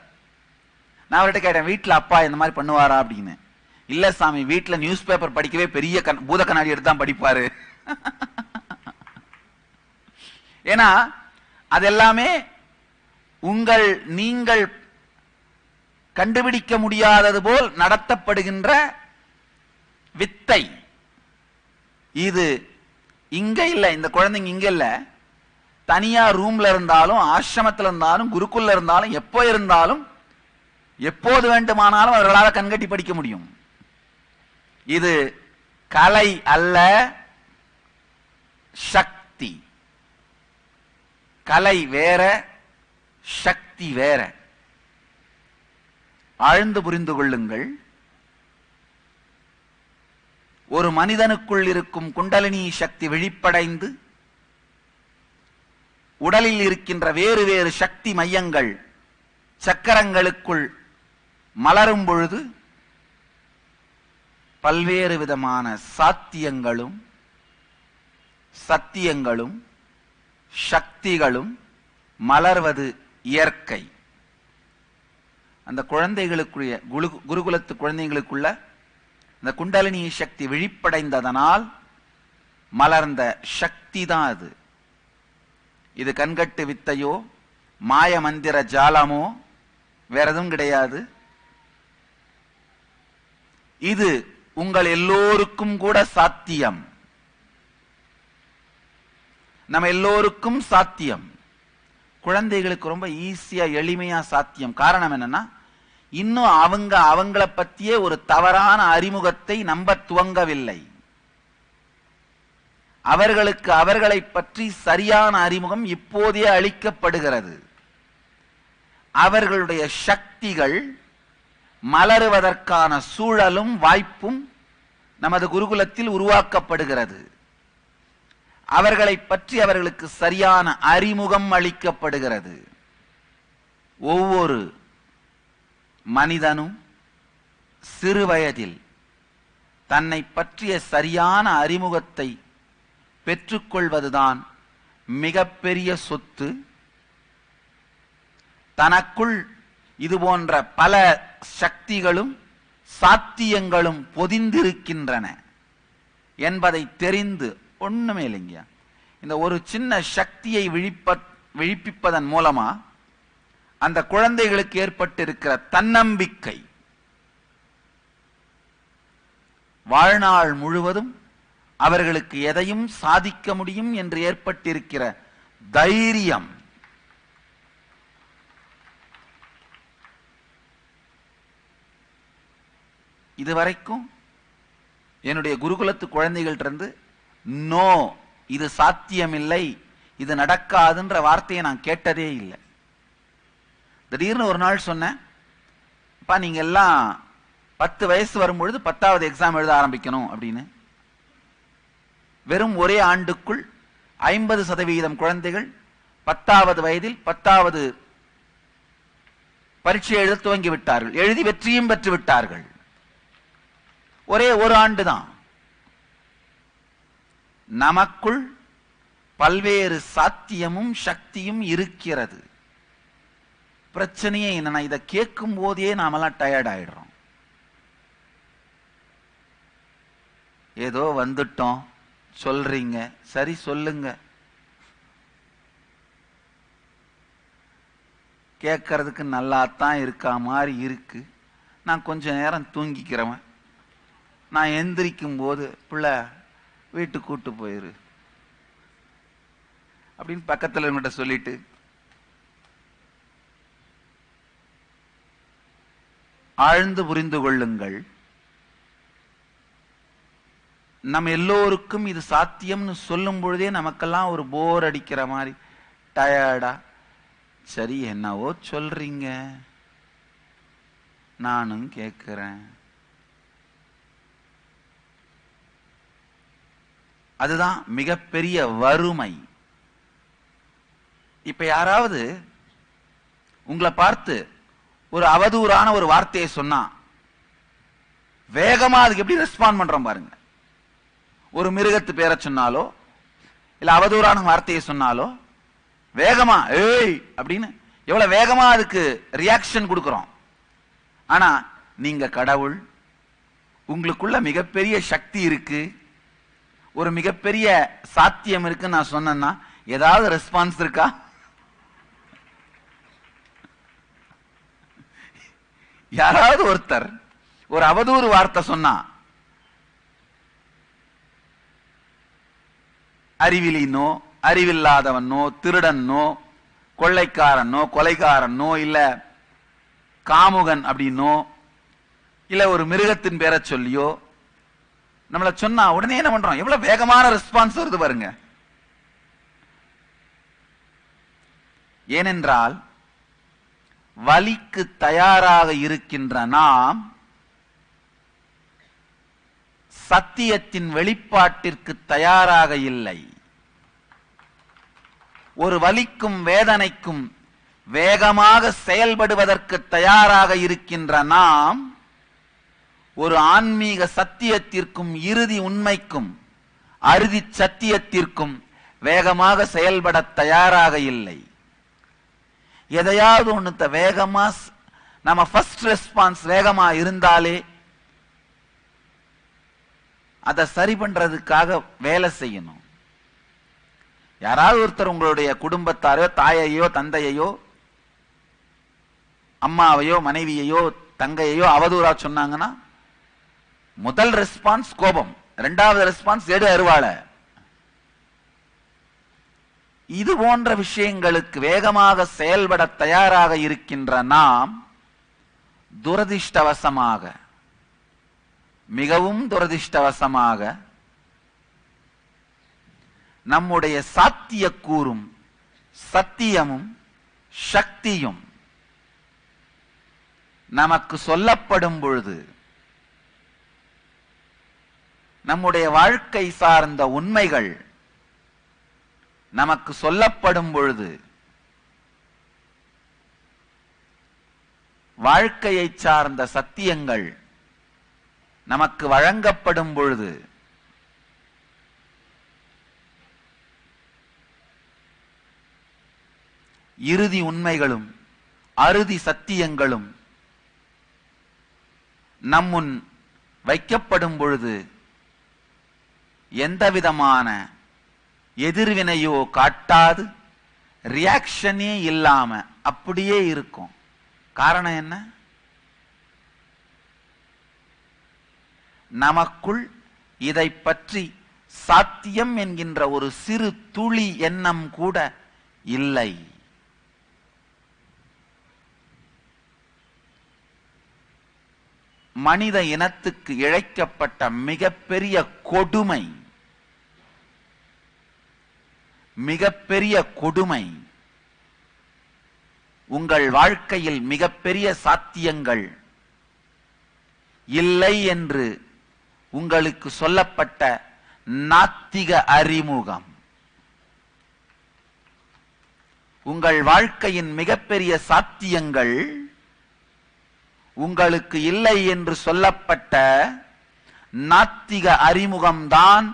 நான் அவர்கிட்ட கேட்டேன், வீட்டில் அப்பா இந்த மாதிரி பண்ணுவாரா அப்படின்னு. இல்ல சாமி, வீட்டில் நியூஸ் பேப்பர் படிக்கவே பெரிய பூத கண்ணாடி எடுத்து தான் படிப்பாரு. ஏன்னா அதெல்லாமே நீங்கள் கண்டுபிடிக்க முடியாதது போல் நடத்தப்படுகின்ற வித்தை. இது இங்க இல்ல, இந்த குழந்தைங்க இங்க இல்ல, தனியா ரூம்ல இருந்தாலும் ஆசிரமத்தில் இருந்தாலும் குருக்குள்ள இருந்தாலும் எப்போ இருந்தாலும் எப்போது வேண்டுமானாலும் அவர்களால் கண்கட்டி படிக்க முடியும். இது கலை அல்ல, சக்தி. கலை வேற, சக்தி வேற. ஆழ்ந்து புரிந்து கொள்ளுங்கள். ஒரு மனிதனுக்குள் இருக்கும் குண்டலினி சக்தி விழிப்படைந்து உடலில் இருக்கின்ற வேறு வேறு சக்தி மையங்கள் சக்கரங்களுக்குள் மலரும் பொழுது பல்வேறு விதமான சாத்தியங்களும் சத்தியங்களும் சக்திகளும் மலர்வது இயற்கை. அந்த குழந்தைகளுக்குரிய குருகுலத்து குழந்தைகளுக்குள்ள இந்த குண்டலினி சக்தி விழிப்படைந்ததனால் மலர்ந்த சக்தி தான் அது. இது கண்கட்டு வித்தையோ மாய மந்திர ஜாலமோ வேற எதுவும் கிடையாது. இது உங்கள் எல்லோருக்கும் கூட சாத்தியம். நம்ம எல்லோருக்கும் சாத்தியம். குழந்தைகளுக்கு ரொம்ப ஈஸியா எளிமையா சாத்தியம். காரணம் என்னன்னா, இன்னும் அவங்கள பத்தியே ஒரு தவறான அறிமுகத்தை நம்ப துவங்கவில்லை. அவர்களுக்கு அவர்களை பற்றி சரியான அறிமுகம் இப்போதே அளிக்கப்படுகிறது. அவர்களுடைய சக்திகள் மலருவதற்கான சூழலும் வாய்ப்பும் நமது குருகுலத்தில் உருவாக்கப்படுகிறது. அவர்களை பற்றி அவர்களுக்கு சரியான அறிமுகம் அளிக்கப்படுகிறது. ஒவ்வொரு மனிதனும் சிறு வயதில் தன்னை பற்றிய சரியான அறிமுகத்தை பெற்றுக்கொள்வதுதான் மிகப்பெரிய சொத்து. தனக்குள் இது போன்ற பல சக்திகளும் சாத்தியங்களும் பொதிந்திருக்கின்றன என்பதை தெரிந்து, ஒண்ணுமே இல்லைங்க, இந்த ஒரு சின்ன சக்தியை விழிப்பிப்பதன் மூலமா அந்த குழந்தைகளுக்கு ஏற்பட்டிருக்கிற தன்னம்பிக்கை வாழ்நாள் முழுவதும் அவர்களுக்கு எதையும் சாதிக்க முடியும் என்று ஏற்பட்டிருக்கிற தைரியம், இதுவரைக்கும் என்னுடைய குருகுலத்து குழந்தைகள்ட்ட நோ, இது சாத்தியமில்லை, இது நடக்காதுன்ற வார்த்தையை நான் கேட்டதே இல்லை. திடீர்னு ஒரு நாள் சொன்னேன், அப்பா நீங்க எல்லாம் 10 வயசு வரும்பொழுது 10வது எக்ஸாம் எழுத ஆரம்பிக்கணும் அப்படின்னு. வெறும் ஒரே ஆண்டுக்குள் 50% குழந்தைகள் 10வது வயதில் 10வது பரீட்சை எழுத துவங்கி விட்டார்கள். எழுதி வெற்றியும் பெற்று விட்டார்கள். ஒரே ஒரு ஆண்டு தான். நமக்குள் பல்வேறு சாத்தியமும் சக்தியும் இருக்கிறது. பிரச்சனையே என்னன்னா, இதை கேட்கும் போதே நாமெல்லாம் டயர்ட் ஆயிடுறோம். ஏதோ வந்துட்டோம் சொல்றீங்க, சரி சொல்லுங்க. கேட்கறதுக்கு நல்லா தான் இருக்கா மாதிரி இருக்கு. நான் கொஞ்ச நேரம் தூங்கிக்கிறவன். நான் எந்திரிக்கும் போது பிள்ளை வீட்டுக்கு கூட்டு போயிரு அப்படின்னு பக்கத்தில் இவங்கிட்ட சொல்லிட்டு ஆழ்ந்து புரிந்து கொள்ளுங்கள். நம்ம எல்லோருக்கும் இது சாத்தியம்னு சொல்லும் பொழுதே நமக்கெல்லாம் ஒரு போர் அடிக்கிற மாதிரி, டயர்டா, சரி என்னவோ சொல்றீங்க நானும் கேட்கிறேன். அதுதான் மிகப்பெரிய வறுமை. இப்ப யாராவது உங்களை பார்த்து ஒரு அவதூறான ஒரு வார்த்தையை சொன்னா வேகமா அதுக்கு எப்படி ரெஸ்பாண்ட் பண்றோம் பாருங்க. ஒரு மிருகத்து பேரை சொன்னாலோ இல்ல அவதூறான வார்த்தையை சொன்னாலோ வேகமா ஏய் அப்படின்னு எவ்வளவு வேகமா அதுக்கு ரியாக்ஷன் கொடுக்கிறோம். ஆனா நீங்க கடவுள், உங்களுக்குள்ள மிகப்பெரிய சக்தி இருக்கு, ஒரு மிகப்பெரிய சாத்தியம் இருக்கு நான் சொன்னேன்னா ஏதாவது ரெஸ்பான்ஸ் இருக்கா? யாராவது ஒருத்தர் ஒரு அவதூறு வார்த்தை சொன்னா அறிவிலினோ அறிவில்லாதவனோ திருடனோ கொள்ளைக்காரனோ கொலைகாரனோ இல்ல காமுகன் அப்படின்னோ இல்ல ஒரு மிருகத்தின் பேரை சொல்லியோ நம்மள சொன்னா உடனே என்ன பண்றோம்? எவ்வளவு வேகமான ரெஸ்பான்ஸ் வருது பாருங்க. ஏனென்றால் வலிக்கு தயாராக இருக்கின்ற நாம் சத்தியத்தின் வெளிப்பாட்டிற்கு தயாராக இல்லை. ஒரு வலிக்கும் வேதனைக்கும் வேகமாக செயல்படுவதற்கு தயாராக இருக்கின்ற நாம் ஒரு ஆன்மீக சத்தியத்திற்கும் இறுதி உண்மைக்கும் அறுதி சத்தியத்திற்கும் வேகமாக செயல்பட தயாராக இல்லை. எதையாவது ஒண்ணு வேகமா நம்ம ஃபர்ஸ்ட் ரெஸ்பான்ஸ் வேகமா இருந்தாலே அதை சரி பண்றதுக்காக வேலை செய்யணும். யாராவது ஒருத்தர் உங்களுடைய குடும்பத்தாரோ தாயையோ தந்தையையோ அம்மாவையோ மனைவியையோ தங்கையோ அவதூறா சொன்னாங்கன்னா முதல் ரெஸ்பான்ஸ் கோபம், இரண்டாவது ரெஸ்பான்ஸ் எடு அருவாளை. இது போன்ற விஷயங்களுக்கு வேகமாக செயல்பட தயாராக இருக்கின்ற நாம் துரதிர்ஷ்டவசமாக, மிகவும் துரதிர்ஷ்டவசமாக நம்முடைய சாத்தியக்கூறும் சத்தியமும் சக்தியும் நமக்கு சொல்லப்படும் பொழுது, நம்முடைய வாழ்க்கை சார்ந்த உண்மைகள் நமக்கு சொல்லப்படும் பொழுது, வாழ்க்கையை சார்ந்த சத்தியங்கள் நமக்கு வழங்கப்படும் பொழுது இறுதி உண்மைகளும் அறுதி சத்தியங்களும் நம்முன் வைக்கப்படும் பொழுது எந்தவிதமான எதிர்வினையோ காட்டாது ரியாக்ஷனே இல்லாம அப்படியே இருக்கும். காரணம் என்ன? நமக்குள் இதை பற்றி சாத்தியம் என்கின்ற ஒரு சிறு துளி எண்ணம் கூட இல்லை. மனித இனத்துக்கு இழைக்கப்பட்ட மிகப்பெரிய கொடுமை, மிகப்பெரிய கொடுமை, உங்கள் வாழ்க்கையில் மிகப்பெரிய சாத்தியங்கள் இல்லை என்று உங்களுக்கு சொல்லப்பட்ட நாத்திக அறிமுகம். உங்கள் வாழ்க்கையின் மிகப்பெரிய சாத்தியங்கள் உங்களுக்கு இல்லை என்று சொல்லப்பட்ட நாத்திக அறிமுகம்தான்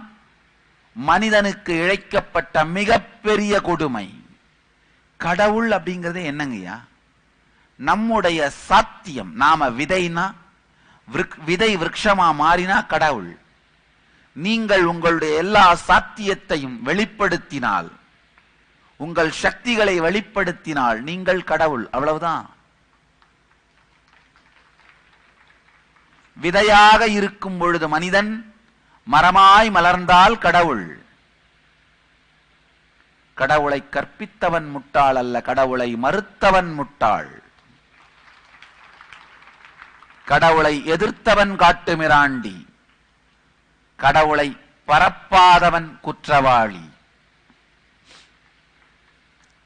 மனிதனுக்கு இழைக்கப்பட்ட மிகப்பெரிய கொடுமை. கடவுள் அப்படிங்கிறது என்னங்கய்யா? நம்முடைய சாத்தியம். நாம விதைனா விதை விருட்சமா மாறினா கடவுள். நீங்கள் உங்களுடைய எல்லா சாத்தியத்தையும் வெளிப்படுத்தினால், உங்கள் சக்திகளை வெளிப்படுத்தினால் நீங்கள் கடவுள். அவ்வளவுதான். விதையாக இருக்கும் பொழுது மனிதன், மரமாய் மலர்ந்தால் கடவுள். கடவுளை கற்பித்தவன் முட்டாள் அல்ல, கடவுளை மறுத்தவன் முட்டாள். கடவுளை எதிர்த்தவன் காட்டுமிராண்டி, கடவுளை பரப்பாதவன் குற்றவாளி.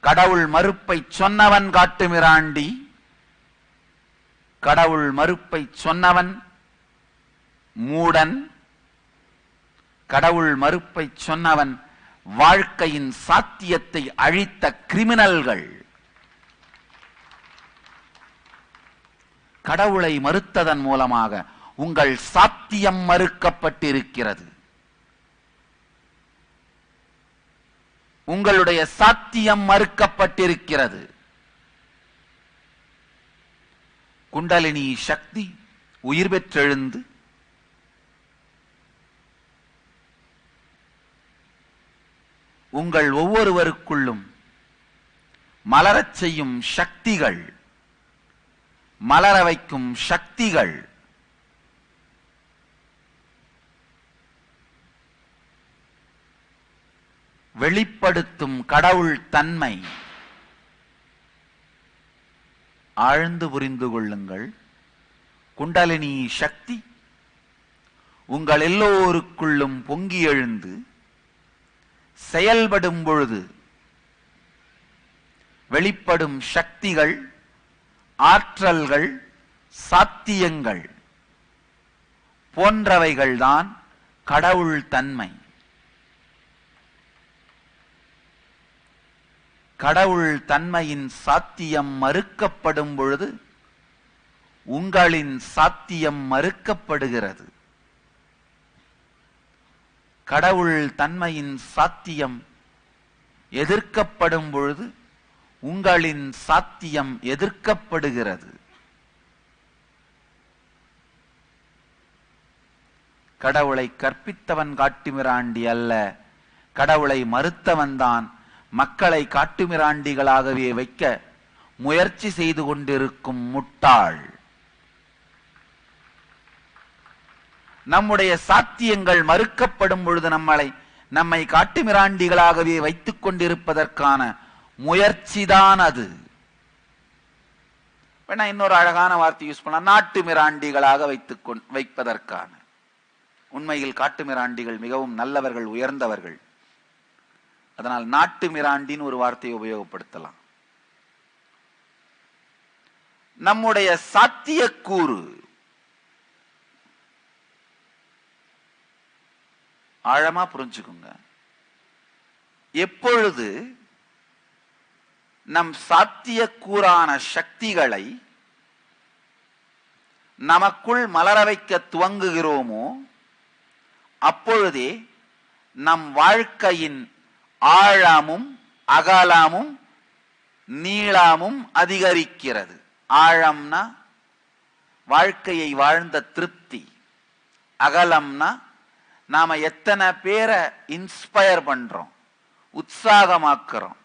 கடவுள் மறுப்பை சொன்னவன் காட்டுமிராண்டி, கடவுள் மறுப்பை சொன்னவன் மூடன். கடவுள் மறுப்பை சொன்னவன் வாழ்க்கையின் சாத்தியத்தை அழித்த கிரிமினல்கள். கடவுளை மறுத்ததன் மூலமாக உங்கள் சாத்தியம் மறுக்கப்பட்டிருக்கிறது. உங்களுடைய சாத்தியம் மறுக்கப்பட்டிருக்கிறது. குண்டலினி சக்தி உயிர் பெற்றெழுந்து உங்கள் ஒவ்வொருவருக்குள்ளும் மலரச் செய்யும் சக்திகள், மலர வைக்கும் சக்திகள், வெளிப்படுத்தும் கடவுள் தன்மை ஆழ்ந்து புரிந்து கொள்ளுங்கள். குண்டலினி சக்தி உங்கள் எல்லோருக்குள்ளும் பொங்கி எழுந்து செயல்படும் பொழுது வெளிப்படும் சக்திகள், ஆற்றல்கள், சாத்தியங்கள் போன்றவைகள்தான் கடவுள் தன்மை. கடவுள் தன்மையின் சாத்தியம் மறுக்கப்படும் பொழுது உங்களின் சாத்தியம் மறுக்கப்படுகிறது. கடவுள் தன்மையின் சாத்தியம் எதிர்க்கப்படும் பொழுது உங்களின் சாத்தியம் எதிர்க்கப்படுகிறது. கடவுளை கற்பித்தவன் காட்டுமிராண்டி அல்ல, கடவுளை மறுத்தவன்தான் மக்களை காட்டுமிராண்டிகளாகவே வைக்க முயற்சி செய்து கொண்டிருக்கும் முட்டாள். நம்முடைய சாத்தியங்கள் மறுக்கப்படும் பொழுது நம்மை காட்டுமிராண்டிகளாகவே வைத்துக் கொண்டிருப்பதற்கான முயற்சிதான் அது. இன்னொரு அழகான வார்த்தை யூஸ் பண்ண, நாட்டு மிராண்டிகளாக வைப்பதற்கான. உண்மையில் காட்டு மிராண்டிகள் மிகவும் நல்லவர்கள், உயர்ந்தவர்கள். அதனால் நாட்டு மிராண்டின்னு ஒரு வார்த்தையை உபயோகப்படுத்தலாம். நம்முடைய சாத்தியக்கூறு ஆழமா புரிஞ்சுக்குங்க. எப்பொழுது நம் சாத்தியக்கூறான சக்திகளை நமக்குள் மலர வைக்க துவங்குகிறோமோ அப்பொழுதே நம் வாழ்க்கையின் ஆழமும் அகலமும் நீளமும் அதிகரிக்கிறது. ஆழம்னா வாழ்க்கையை வாழ்ந்த திருப்தி, அகலம்னா நாம எத்தனை பேரை இன்ஸ்பயர் பண்றோம், உற்சாகமாக்குறோம்,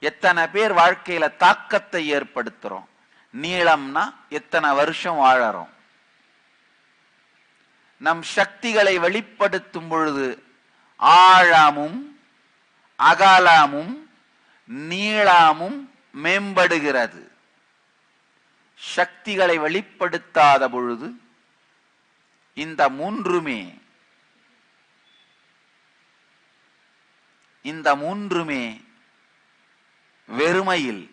எத்தனை பேர் வாழ்க்கையில தாக்கத்தை ஏற்படுத்துறோம், நீளம்னா எத்தனை வருஷம் வாழறோம். நம் சக்திகளை வெளிப்படுத்தும் பொழுது ஆழமும் அகலமும் நீளமும் மேம்படுகிறது. சக்திகளை வெளிப்படுத்தாத பொழுது இந்த மூன்றுமே வெறுமையில்,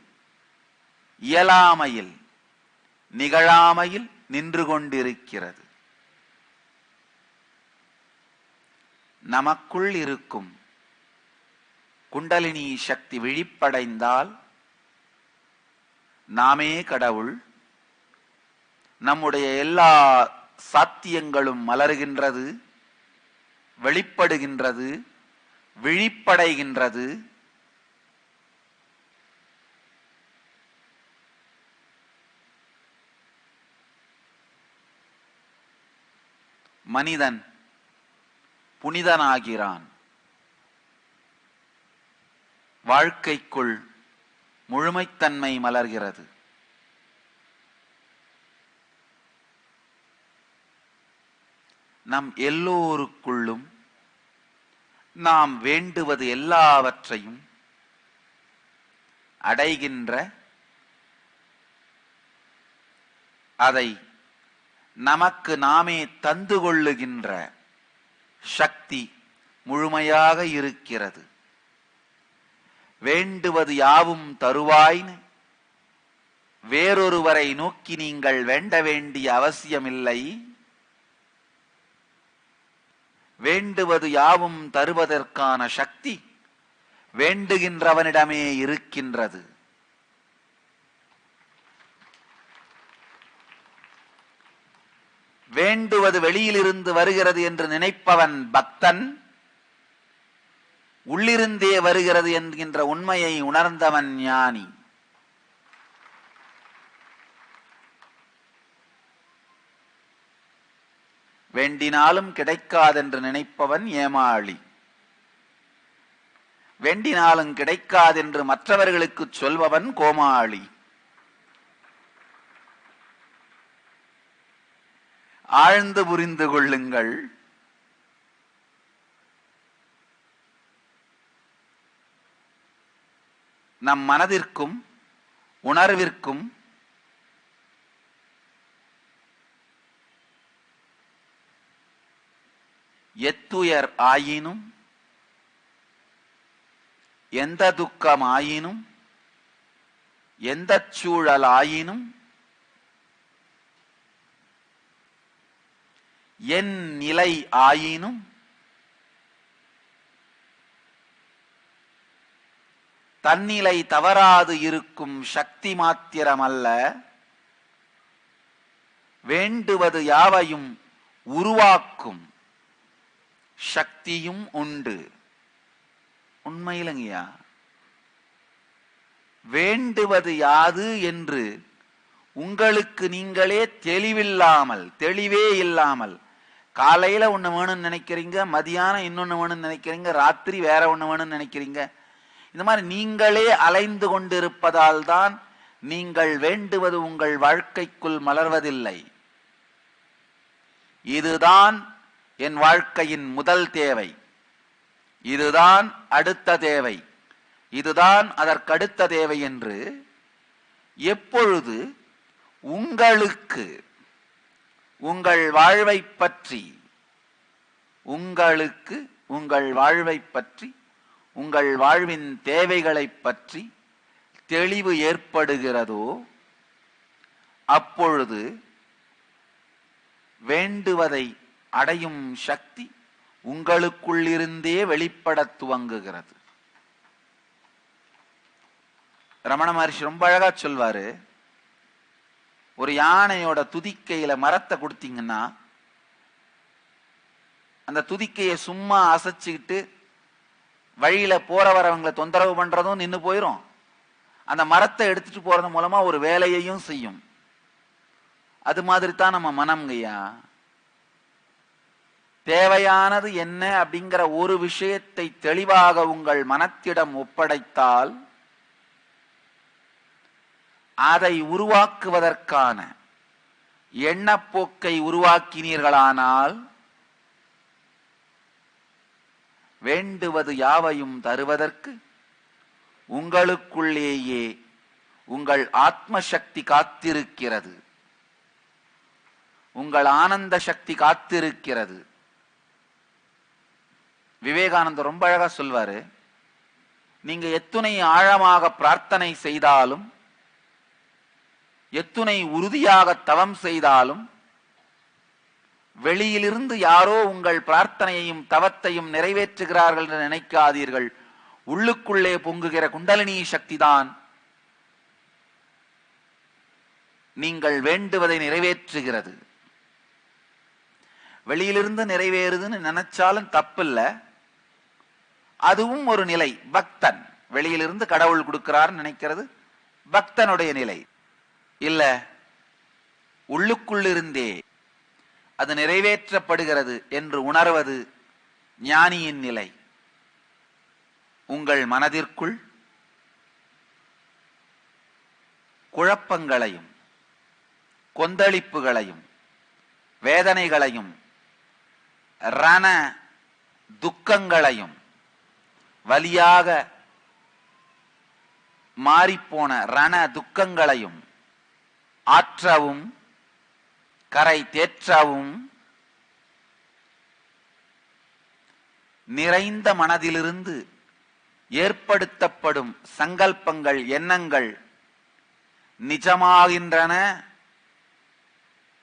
இயலாமையில், நிகழாமையில் நின்று கொண்டிருக்கிறது. நமக்குள் இருக்கும் குண்டலினி சக்தி விழிப்படைந்தால் நாமே கடவுள். நம்முடைய எல்லா சாத்தியங்களும் மலர்கின்றது, வெளிப்படுகின்றது, விழிப்படைகின்றது. மனிதன் புனிதனாகிறான். வாழ்க்கைக்குள் முழுமைத்தன்மை மலர்கிறது. நம் எல்லோருக்குள்ளும் நாம் வேண்டுவது எல்லாவற்றையும் அடைகின்ற, அதை நமக்கு நாமே தந்து கொள்ளுகின்ற சக்தி முழுமையாக இருக்கிறது. வேண்டுவது யாவும் தருவாய்னு வேறொருவரை நோக்கி நீங்கள் வேண்ட வேண்டிய அவசியமில்லை. வேண்டுவது யாவும் தருவதற்கான சக்தி வேண்டுகின்றவனிடமே இருக்கின்றது. வேண்டுவது வெளியிலிருந்து வருகிறது என்று நினைப்பவன் பக்தன், உள்ளிருந்தே வருகிறது என்கின்ற உண்மையை உணர்ந்தவன் ஞானி. வேண்டினாலும் கிடைக்காதென்று நினைப்பவன் ஏமாளி. வேண்டினாலும் கிடைக்காதென்று மற்றவர்களுக்கு சொல்பவன் கோமாளி. ஆழ்ந்து புரிந்து கொள்ளுங்கள். நம் மனதிற்கும் உணர்விற்கும் எத்துயர் ஆயினும், எந்த துக்கம் ஆயினும், எந்த சூழல் ஆயினும், என் நிலை ஆயினும், தன்னிலை தவறாது இருக்கும் சக்தி மாத்திரமல்ல, வேண்டுவது யாவையும் உருவாக்கும் சக்தியும் உண்டு. உண்மையிலங்கய்யா, வேண்டுவது யாது என்று உங்களுக்கு நீங்களே தெளிவே இல்லாமல் காலையில ஒண்ணு வேணும்னு நினைக்கிறீங்க, மதியானம் இன்னொன்னு வேணும்னு நினைக்கிறீங்க, ராத்திரி வேற ஒண்ணு வேணும்னு நினைக்கிறீங்க. இந்த மாதிரி நீங்களே அலைந்து கொண்டிருப்பதால் தான் நீங்கள் வேண்டுவது உங்கள் வாழ்க்கைக்குள் மலர்வதில்லை. இதுதான் என் வாழ்க்கையின் முதல் தேவை, இதுதான் அடுத்த தேவை, இதுதான் அதற்கடுத்த தேவை என்று எப்பொழுது உங்களுக்கு உங்கள் வாழ்வை பற்றி உங்கள் வாழ்வின் தேவைகளை பற்றி தெளிவு ஏற்படுகிறதோ அப்பொழுது வேண்டுவதை அடையும் சக்தி உங்களுக்குள்ளிருந்தே வெளிப்பட துவங்குகிறது. ரமண மகரிஷி ரொம்ப அழகா சொல்வாரு, ஒரு யானையோட துதிக்கையில மரத்தை கொடுத்தீங்கன்னா அந்த துதிக்கையை சும்மா அசைச்சுக்கிட்டு வழியில போற வரவங்களை தொந்தரவு பண்றதும் நின்று போயிரும், அந்த மரத்தை எடுத்துட்டு போறது மூலமா ஒரு வேலையையும் செய்யும். அது மாதிரி தான் நம்ம மனம்ங்கய்யா. தேவையானது என்ன அப்படிங்கிற ஒரு விஷயத்தை தெளிவாக உங்கள் மனத்திடம் ஒப்படைத்தால் அதை உருவாக்குவதற்கான எண்ணப்போக்கை உருவாக்கினீர்களானால் வேண்டுவது யாவையும் தருவதற்கு உங்களுக்குள்ளேயே உங்கள் ஆத்ம சக்தி காத்திருக்கிறது, உங்கள் ஆனந்த சக்தி காத்திருக்கிறது. விவேகானந்தர் ரொம்ப அழகா சொல்வாரு, நீங்க எத்துணை ஆழமாக பிரார்த்தனை செய்தாலும், எத்துணை உறுதியாக தவம் செய்தாலும், வெளியிலிருந்து யாரோ உங்கள் பிரார்த்தனையையும் தவத்தையும் நிறைவேற்றுகிறார்கள் என்று நினைக்காதீர்கள். உள்ளுக்குள்ளே பொங்குகிற குண்டலினி சக்திதான் நீங்கள் வேண்டுவதை நிறைவேற்றுகிறது. வெளியிலிருந்து நிறைவேறுதுன்னு நினைச்சாலும் தப்பில்லை, அதுவும் ஒரு நிலை. பக்தன் வெளியிலிருந்து கடவுள் கொடுக்கிறார் நினைக்கிறது பக்தனுடைய நிலை இல்ல, உள்ளுக்குள்ளிருந்தே அது நிறைவேற்றப்படுகிறது என்று உணர்வது ஞானியின் நிலை. உங்கள் மனதிற்குள் குழப்பங்களையும் கொந்தளிப்புகளையும் வேதனைகளையும் ரண துக்கங்களையும் வலியாக மாறிப்போன ரண துக்கங்களையும் ஆற்றவும் கரை தேற்றவும் நிறைந்த மனதிலிருந்து ஏற்படுத்தப்படும் சங்கல்பங்கள் எண்ணங்கள் நிஜமாகின்றன,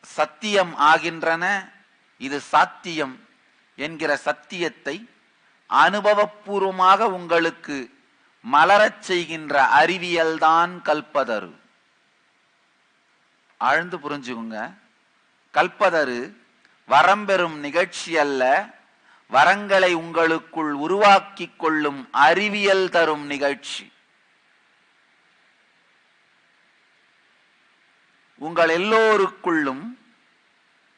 சத்தியம் ஆகின்றன. இது சாத்தியம் என்கிற சத்தியத்தை அனுபவபூர்வமாக உங்களுக்கு மலரச் செய்கின்ற அறிவியல்தான் கல்பதரு. ஆழ்ந்து புரிஞ்சுக்குங்க. கல்பதரு வரம்பெறும் நிகழ்ச்சி அல்ல, வரங்களை உங்களுக்குள் உருவாக்கி கொள்ளும் அறிவியல் தரும் நிகழ்ச்சி. உங்கள் எல்லோருக்குள்ளும்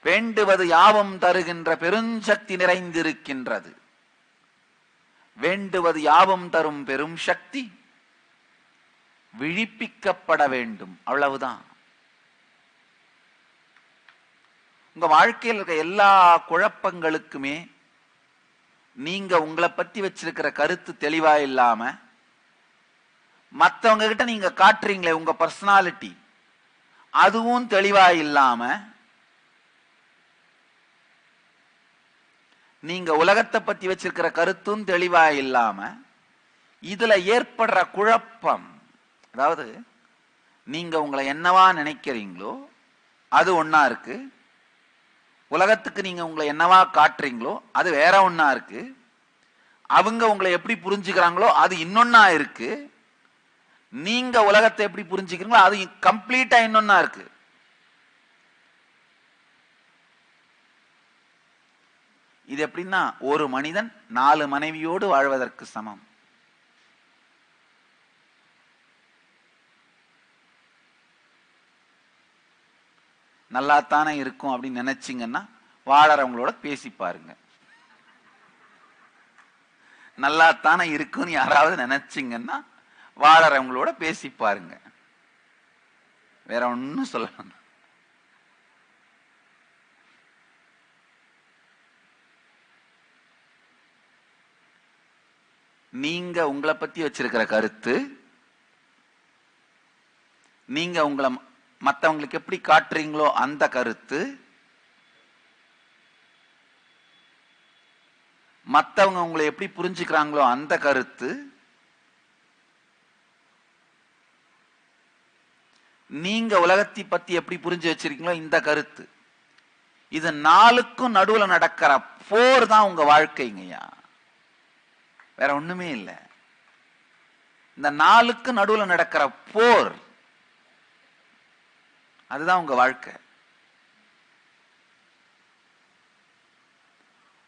வேண்டுவது யாவும் தருகின்ற பெருஞ்சக்தி நிறைந்திருக்கின்றது. வேண்டுவது யாவும் தரும் பெரும் சக்தி விழிப்பிக்கப்பட வேண்டும், அவ்வளவுதான். உங்க வாழ்க்கையில் இருக்க எல்லா குழப்பங்களுக்குமே நீங்க உங்களை பத்தி வச்சிருக்கிற கருத்து தெளிவா இல்லாம மற்றவங்க கிட்ட நீங்க காட்டுறீங்களே உங்க பர்சனாலிட்டி, அதுவும் தெளிவா இல்லாம நீங்க உலகத்தை பத்தி வச்சிருக்கிற கருத்தும் தெளிவா இல்லாம இதுல ஏற்படுற குழப்பம், அதாவது நீங்க உங்களை என்னவா நினைக்கிறீங்களோ அது ஒன்னா இருக்கு, உலகத்துக்கு நீங்க உங்களை என்னவா காட்டுறீங்களோ அது வேற ஒன்னா இருக்கு, அவங்க உங்களை எப்படி புரிஞ்சுக்கிறாங்களோ அது இன்னொன்னா இருக்கு, நீங்க உலகத்தை எப்படி புரிஞ்சுக்கிறீங்களோ அது கம்ப்ளீட்டா இன்னொன்னா இருக்கு. இது எப்படின்னா ஒரு மனிதன் 4 மனைவியோடு வாழ்வதற்கு சமம். நல்லாத்தானே இருக்கும் அப்படின்னு நினைச்சீங்கன்னா வாழறவங்களோட பேசி பாருங்க. நல்லாத்தானே இருக்குன்னு யாராவது நினைச்சீங்கன்னா வாழறவங்களோட பேசி பாருங்க. வேற ஒன்னும் சொல்லணும். நீங்க உங்களை பத்தி வச்சிருக்கிற கருத்து, நீங்க உங்களை மற்றவங்களுக்கு எப்படி காட்டுறீங்களோ அந்த கருத்து, மற்றவங்க உங்களை எப்படி புரிஞ்சுக்கிறாங்களோ அந்த கருத்து, நீங்க உலகத்தை பத்தி எப்படி புரிஞ்சு வச்சிருக்கீங்களோ இந்த கருத்து, இது 4க்கும் நடுவுல நடக்கிற போர் தான் உங்க வாழ்க்கைங்கய்யா, வேற ஒண்ணுமே இல்லை. இந்த 4க்கு நடுவுல நடக்கிற போர் அதுதான் உங்க வாழ்க்கை.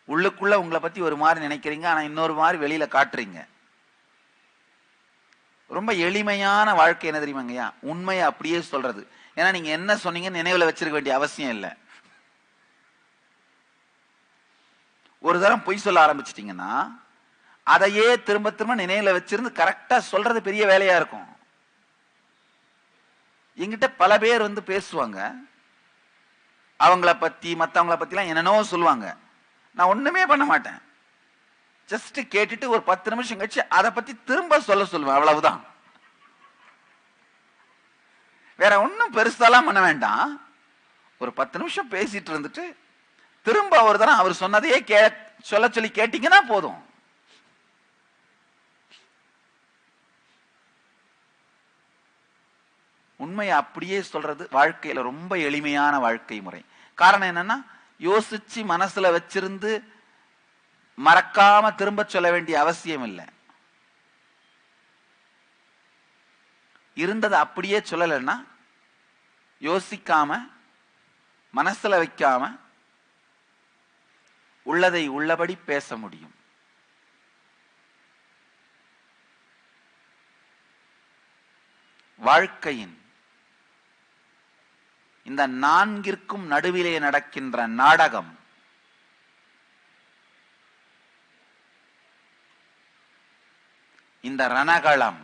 உள்ளுக்குள்ள உங்களை பத்தி ஒரு மாதிரி நினைக்கிறீங்க, ஆனா இன்னொரு மாதிரி வெளியில காட்டுறீங்க. ரொம்ப எளிமையான வாழ்க்கை என்ன தெரியுமாங்கய்யா, உண்மையை அப்படியே சொல்றது. ஏன்னா நீங்க என்ன சொன்னீங்க நினைவுல வச்சிருக்க வேண்டிய அவசியம் இல்லை. ஒரு தரம் பொய் சொல்ல ஆரம்பிச்சிட்டீங்கன்னா அதையே திரும்ப திரும்ப நினைவுல வச்சிருந்து கரெக்டா சொல்றது பெரிய வேலையா இருக்கும். என்கிட்ட பல பேர் வந்து பேசுவாங்க, அவங்கள பத்தி மற்றவங்கள பத்திலாம் என்னென்னோ சொல்லுவாங்க. நான் ஒண்ணுமே பண்ண மாட்டேன், ஜஸ்ட் கேட்டுட்டு ஒரு 10 நிமிஷம் கழிச்சு அதை பத்தி திரும்ப சொல்லுவேன், அவ்வளவுதான். வேற ஒன்னும் பெருசாலாம் பண்ண வேண்டாம். ஒரு 10 நிமிஷம் பேசிட்டு இருந்துட்டு திரும்ப ஒரு தரம் அவர் சொன்னதையே சொல்ல சொல்லி கேட்டீங்கன்னா போதும். உண்மையை அப்படியே சொல்றது வாழ்க்கையில ரொம்ப எளிமையான வாழ்க்கை முறை. காரணம் என்னன்னா, யோசிச்சு மனசுல வச்சிருந்து மறக்காம திரும்ப சொல்ல வேண்டிய அவசியம் இல்லை. இருந்ததை அப்படியே சொல்லலைன்னா யோசிக்காம மனசுல வைக்காம உள்ளதை உள்ளபடி பேச முடியும். வாழ்க்கையின் இந்த 4ற்கும் நடுவிலே நடக்கின்ற நாடகம் இந்த ரணகளம்,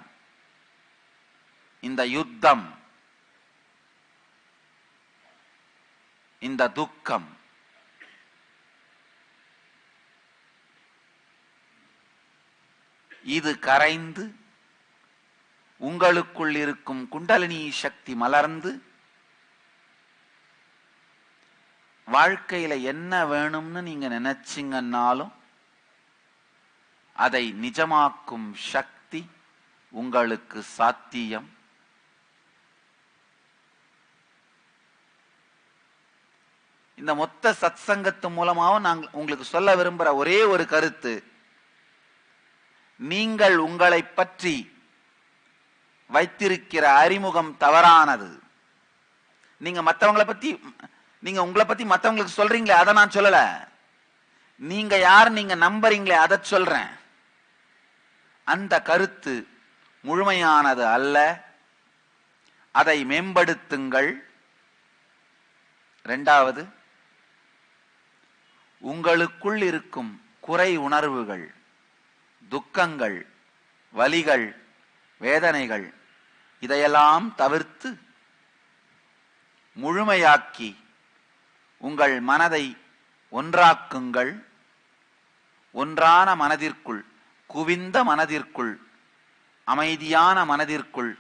இந்த யுத்தம் இந்த துக்கம் இது கரைந்து உங்களுக்குள் இருக்கும் குண்டலினி சக்தி மலர்ந்து வாழ்க்கையில என்ன வேணும்னு நீங்க நினைச்சீங்கன்னாலும் அதை நிஜமாக்கும் சக்தி உங்களுக்கு சாத்தியம். இந்த மொத்த சத்சங்கத்து மூலமாகவும் நாங்கள் உங்களுக்கு சொல்ல விரும்புகிற ஒரே ஒரு கருத்து, நீங்கள் உங்களை பற்றி வைத்திருக்கிற அறிமுகம் தவறானது. நீங்க மற்றவங்களை பத்தி நீங்க உங்களை பத்தி மற்றவங்களுக்கு சொல்றீங்களே, அதை நான் சொல்லல. நீங்க யார் நீங்க நம்புறீங்களே, அதை சொல்றேன். அந்த கருத்து முழுமையானது அல்ல. அதை மேம்படுத்துங்கள். இரண்டாவது, உங்களுக்குள் இருக்கும் குறை உணர்வுகள், துக்கங்கள், வலிகள், வேதனைகள் இதையெல்லாம் தவிர்த்து முழுமையாக்கி உங்கள் மனதை ஒன்றாக்குங்கள். ஒன்றான மனதிற்குள், குவிந்த மனதிற்குள், அமைதியான மனதிற்குள்,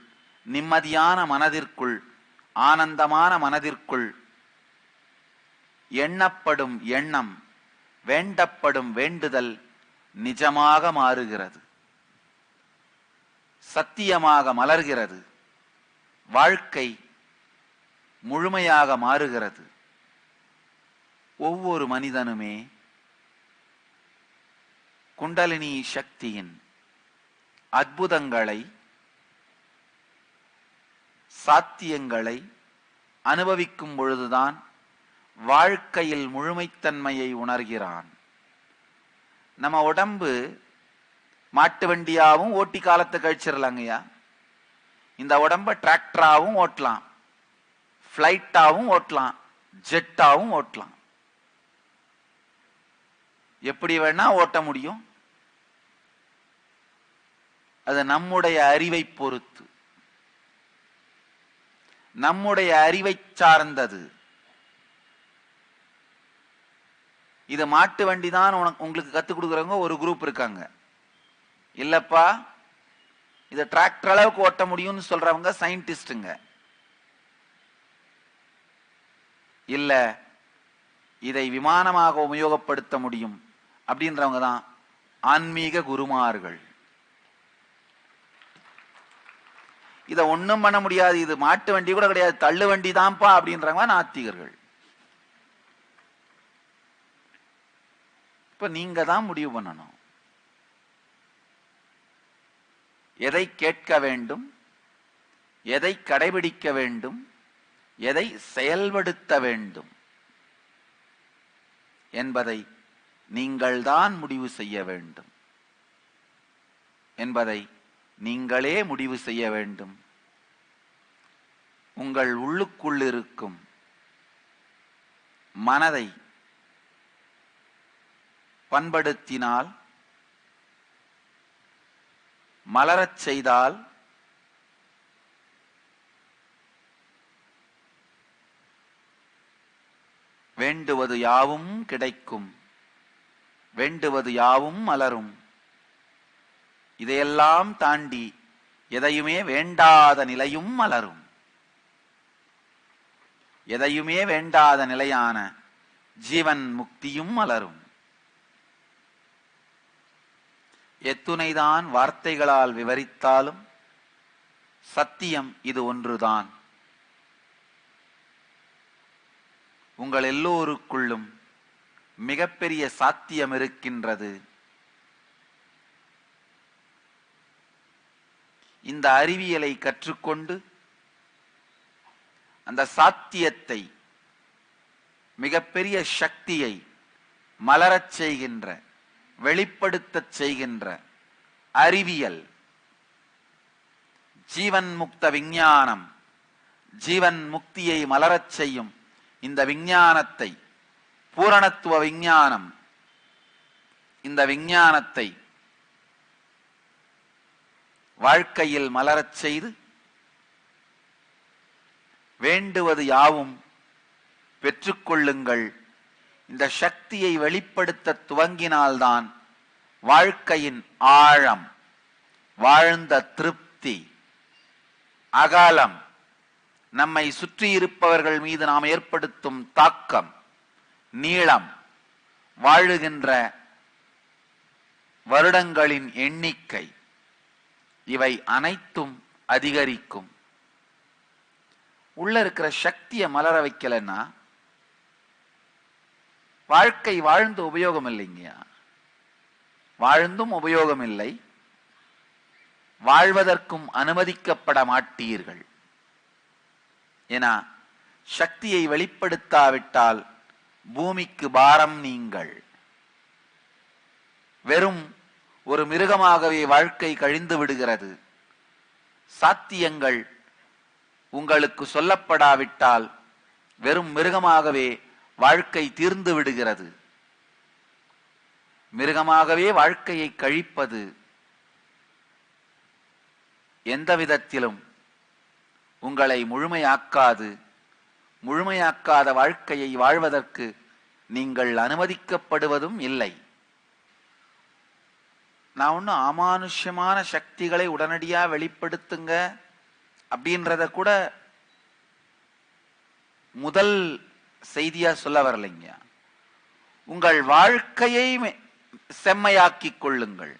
நிம்மதியான மனதிற்குள், ஆனந்தமான மனதிற்குள் எண்ணப்படும் எண்ணம், வேண்டப்படும் வேண்டுதல் நிஜமாக மாறுகிறது, சத்தியமாக மலர்கிறது, வாழ்க்கை முழுமையாக மாறுகிறது. ஒவ்வொரு மனிதனுமே குண்டலினி சக்தியின் அற்புதங்களை, சாத்தியங்களை அனுபவிக்கும் பொழுதுதான் வாழ்க்கையில் முழுமைத்தன்மையை உணர்கிறான். நம்ம உடம்பு மாட்டு வண்டியாவும் ஓட்டி காலத்தை கழிச்சிடலாங்கய்யா. இந்த உடம்ப டிராக்டராகவும் ஓட்டலாம், பிளைட்டாவும் ஓட்டலாம், ஜெட்டாவும் ஓட்டலாம். எப்படி வேணா ஓட்ட முடியும். அது நம்முடைய அறிவை பொறுத்து, நம்முடைய அறிவை சார்ந்தது. இது மாட்டு வண்டி தான் உங்களுக்கு கத்துக் கொடுக்குறவங்க ஒரு குரூப் இருக்காங்க. இல்லப்பா இதை டிராக்டர் அளவுக்கு ஓட்ட முடியும்னு சொல்றவங்க சயின்டிஸ்டுங்க. இல்ல இதை விமானமாக உபயோகப்படுத்த முடியும் அப்படின்றவங்க தான் ஆன்மீக குருமார்கள். இதை ஒன்றும் பண்ண முடியாது, இது மாட்டு வண்டி கூட கிடையாது, தள்ளு வண்டி தான்ப்பா அப்படின்றவங்க நாத்திகர்கள். இப்ப நீங்க தான் முடிவு பண்ணணும். எதை கேட்க வேண்டும், எதை கடைபிடிக்க வேண்டும், எதை செயல்படுத்த வேண்டும் என்பதை நீங்கள்தான் முடிவு செய்ய வேண்டும். என்பதை நீங்களே முடிவு செய்ய வேண்டும். உங்கள் உள்ளுக்குள் இருக்கும் மனதை பண்படுத்தினால், மலரச் செய்தால் வேண்டுவது யாவும் கிடைக்கும், வேண்டுவது யாவும் மலரும். இதையெல்லாம் தாண்டி எதையுமே வேண்டாத நிலையும் மலரும். எதையுமே வேண்டாத நிலையான ஜீவன் முக்தியும் மலரும். எத்துணைதான் வார்த்தைகளால் விவரித்தாலும் சத்தியம் இது ஒன்றுதான். உங்கள் எல்லோருக்குள்ளும் மிகப்பெரிய சாத்தியம் இருக்கின்றது. இந்த அறிவியலை கற்றுக்கொண்டு அந்த சாத்தியத்தை, மிகப்பெரிய சக்தியை மலரச் செய்கின்ற, வெளிப்படுத்தச் செய்கின்ற அறிவியல், ஜீவன் முக்த விஞ்ஞானம், ஜீவன் முக்தியை மலரச் செய்யும் இந்த விஞ்ஞானத்தை, பூரணத்துவ விஞ்ஞானம், இந்த விஞ்ஞானத்தை வாழ்க்கையில் மலரச் செய்து வேண்டுவது யாவும் பெற்றுக்கொள்ளுங்கள். இந்த சக்தியை வெளிப்படுத்த துவங்கினால்தான் வாழ்க்கையின் ஆழம், வாழ்ந்த திருப்தி, அகலம், நம்மை சுற்றி இருப்பவர்கள் மீது நாம் ஏற்படுத்தும் தாக்கம், நீளம், வாழுகின்ற வருடங்களின் எண்ணிக்கை, இவை அனைத்தும் அதிகரிக்கும். உள்ள இருக்கிற சக்தியை மலர வைக்கலன்னா வாழ்க்கை வாழ்ந்து உபயோகம் இல்லைங்க. வாழ்ந்தும் உபயோகம் இல்லை, வாழ்வதற்கும் அனுமதிக்கப்பட மாட்டீர்கள். ஏன்னா சக்தியை வெளிப்படுத்தாவிட்டால் பூமிக்கு பாரம் நீங்கள். வெறும் ஒரு மிருகமாகவே வாழ்க்கை கழிந்து விடுகிறது. சாத்தியங்கள் உங்களுக்கு சொல்லப்படாவிட்டால் வெறும் மிருகமாகவே வாழ்க்கை தீர்ந்து விடுகிறது. மிருகமாகவே வாழ்க்கையை கழிப்பது எந்த விதத்திலும் உங்களை முழுமையாக்காது. முழுமையாக்காத வாழ்க்கையை வாழ்வதற்கு நீங்கள் அனுமதிக்கப்படுவதும் இல்லை. நான் ஒன்றும் அமானுஷ்யமான சக்திகளை உடனடியா வெளிப்படுத்துங்க அப்படின்றத கூட முதல் செய்தியா சொல்ல வரலைங்க. உங்கள் வாழ்க்கையை செம்மையாக்கிக் கொள்ளுங்கள்.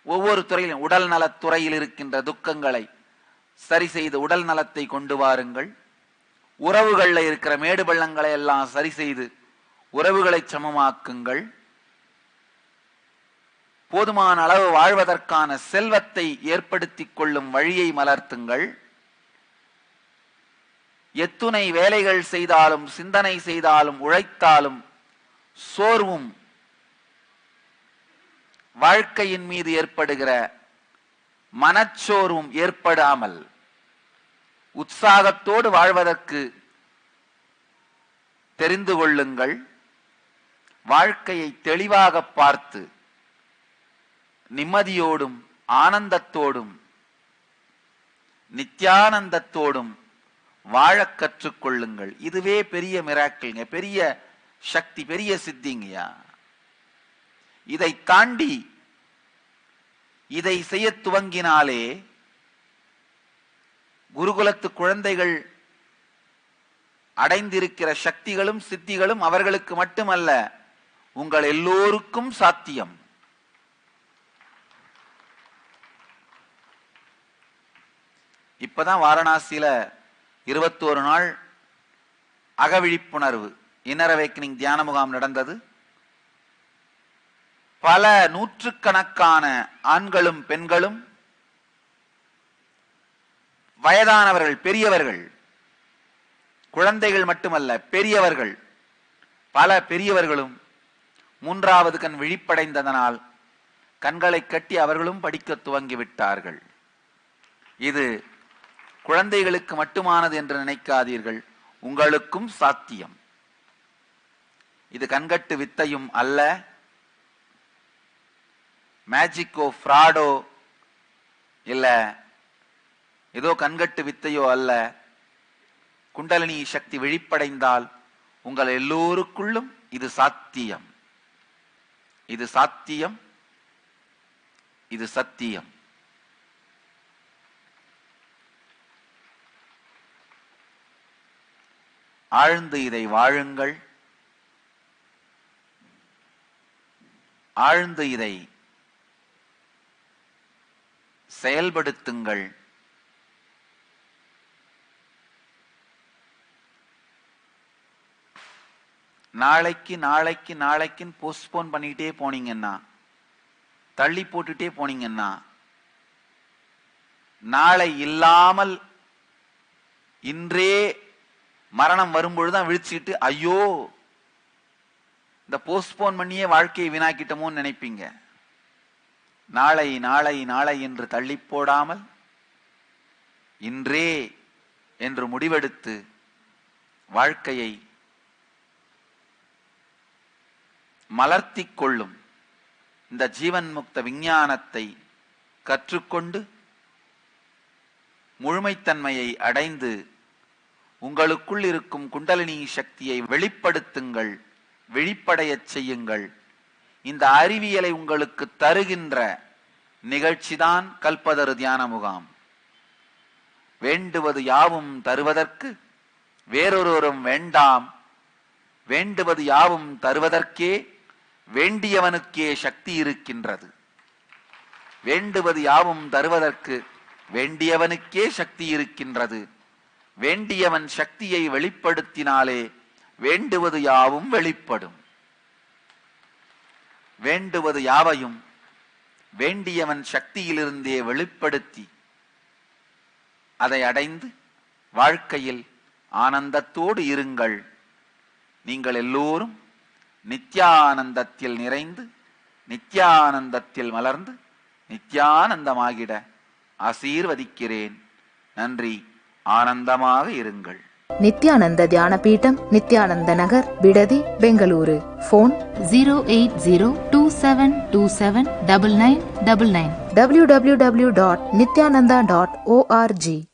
ஒவ்வொரு துறையிலும் உடல் நலத்துறையில் இருக்கின்ற துக்கங்களை சரி செய்து உடல் நலத்தை கொண்டு வாருங்கள். உறவுகளில் இருக்கிற மேடு பள்ளங்களை எல்லாம் சரி செய்து உறவுகளை சமமாக்குங்கள். போதுமான அளவு வாழ்வதற்கான செல்வத்தை ஏற்படுத்திக் கொள்ளும் வழியை மலர்த்துங்கள். எத்துணை வேலைகள் செய்தாலும், சிந்தனை செய்தாலும், உழைத்தாலும் சோர்வும் வாழ்க்கையின் மீது ஏற்படுகிற மனச்சோர்வும் ஏற்படாமல் உற்சாகத்தோடு வாழ்வதற்கு தெரிந்து கொள்ளுங்கள். வாழ்க்கையை தெளிவாக பார்த்து நிம்மதியோடும் ஆனந்தத்தோடும் நித்யானந்தத்தோடும் வாழ கற்றுக்கொள்ளுங்கள். இதுவே பெரிய மிராக்கிள்ங்க, பெரிய சக்தி, பெரிய சித்திங்கயா. இதை தாண்டி இதை செய்ய துவங்கினாலே குருகுலத்து குழந்தைகள் அடைந்திருக்கிற சக்திகளும் சித்திகளும் அவர்களுக்கு மட்டுமல்ல, உங்கள் எல்லோருக்கும் சாத்தியம். இப்பதான் வாரணாசியில 21 நாள் அகவிழிப்புணர்வு இன்னர் அவேக்கனிங் தியான முகாம் நடந்தது. பல நூற்றுக்கணக்கான ஆண்களும் பெண்களும், வயதானவர்கள், பெரியவர்கள், குழந்தைகள் மட்டுமல்ல பெரியவர்கள், பல பெரியவர்களும் மூன்றாவது கண் விழிப்படைந்ததனால் கண்களை கட்டி அவர்களும் படிக்க துவங்கிவிட்டார்கள். இது குழந்தைகளுக்கு மட்டுமானது என்று நினைக்காதீர்கள், உங்களுக்கும் சாத்தியம். இது கண்கட்டு வித்தையும் அல்ல, மேஜிக்கோ ஃப்ராடோ இல்ல ஏதோ கண்கட்டு வித்தையோ அல்ல. குண்டலினி சக்தி விழிப்படைந்தால் உங்கள் எல்லோருக்குள்ளும் இது சாத்தியம். இது சாத்தியம், இது சத்தியம். ஆழ்ந்து இதை வாழுங்கள். ஆழ்ந்து இதை செயல்படுத்துங்கள். நாளைக்கு நாளைக்கு நாளைக்குன்னு போஸ்ட்போன் பண்ணிட்டே போனீங்கன்னா, தள்ளி போட்டுட்டே போனீங்கன்னா, நாளை இல்லாமல் இன்றே மரணம் வரும்பொழுதுதான் விழிச்சுக்கிட்டு ஐயோ இந்த போஸ்ட்போன் பண்ணியே வாழ்க்கையை வீணாக்கிட்டோமோன்னு நினைப்பீங்க. நாளை நாளை நாளை என்று தள்ளி போடாமல் இன்றே என்று முடிவெடுத்து வாழ்க்கையை மலர்த்திக் கொள்ளும் இந்த ஜீவன் முக்த விஞ்ஞானத்தை கற்றுக்கொண்டு முழுமைத்தன்மையை அடைந்து உங்களுக்குள் இருக்கும் குண்டலினி சக்தியை வெளிப்படுத்துங்கள், விழிப்படையச் செய்யுங்கள். இந்த அறிவியலை உங்களுக்கு தருகின்ற நிகழ்ச்சிதான் கல்பதரு தியான முகாம். வேண்டுவது யாவும் தருவதற்கு வேறொருவரும் வேண்டாம். வேண்டுவது யாவும் தருவதற்கே வேண்டியவனுக்கே சக்தி இருக்கின்றது. வேண்டுவது யாவும் தருவதற்கு வேண்டியவனுக்கே சக்தி இருக்கின்றது. வேண்டியவன் சக்தியை வெளிப்படுத்தினாலே வேண்டுவது யாவும் வெளிப்படும். வேண்டுவது யாவையும் வேண்டியவன் சக்தியிலிருந்தே வெளிப்படுத்தி அதை அடைந்து வாழ்க்கையில் ஆனந்தத்தோடு இருங்கள். நீங்கள் எல்லோரும் நித்யானந்தத்தில் நிறைந்து நித்யானந்தத்தில் மலர்ந்து நித்யானந்தமாகிட ஆசீர்வதிக்கிறேன். நன்றி. ஆனந்தமாக இருங்கள். நித்யானந்த தியான பீடம், நித்யானந்த நகர், பிடதி, பெங்களூரு. Phone 08027279999 www.nityananda.org.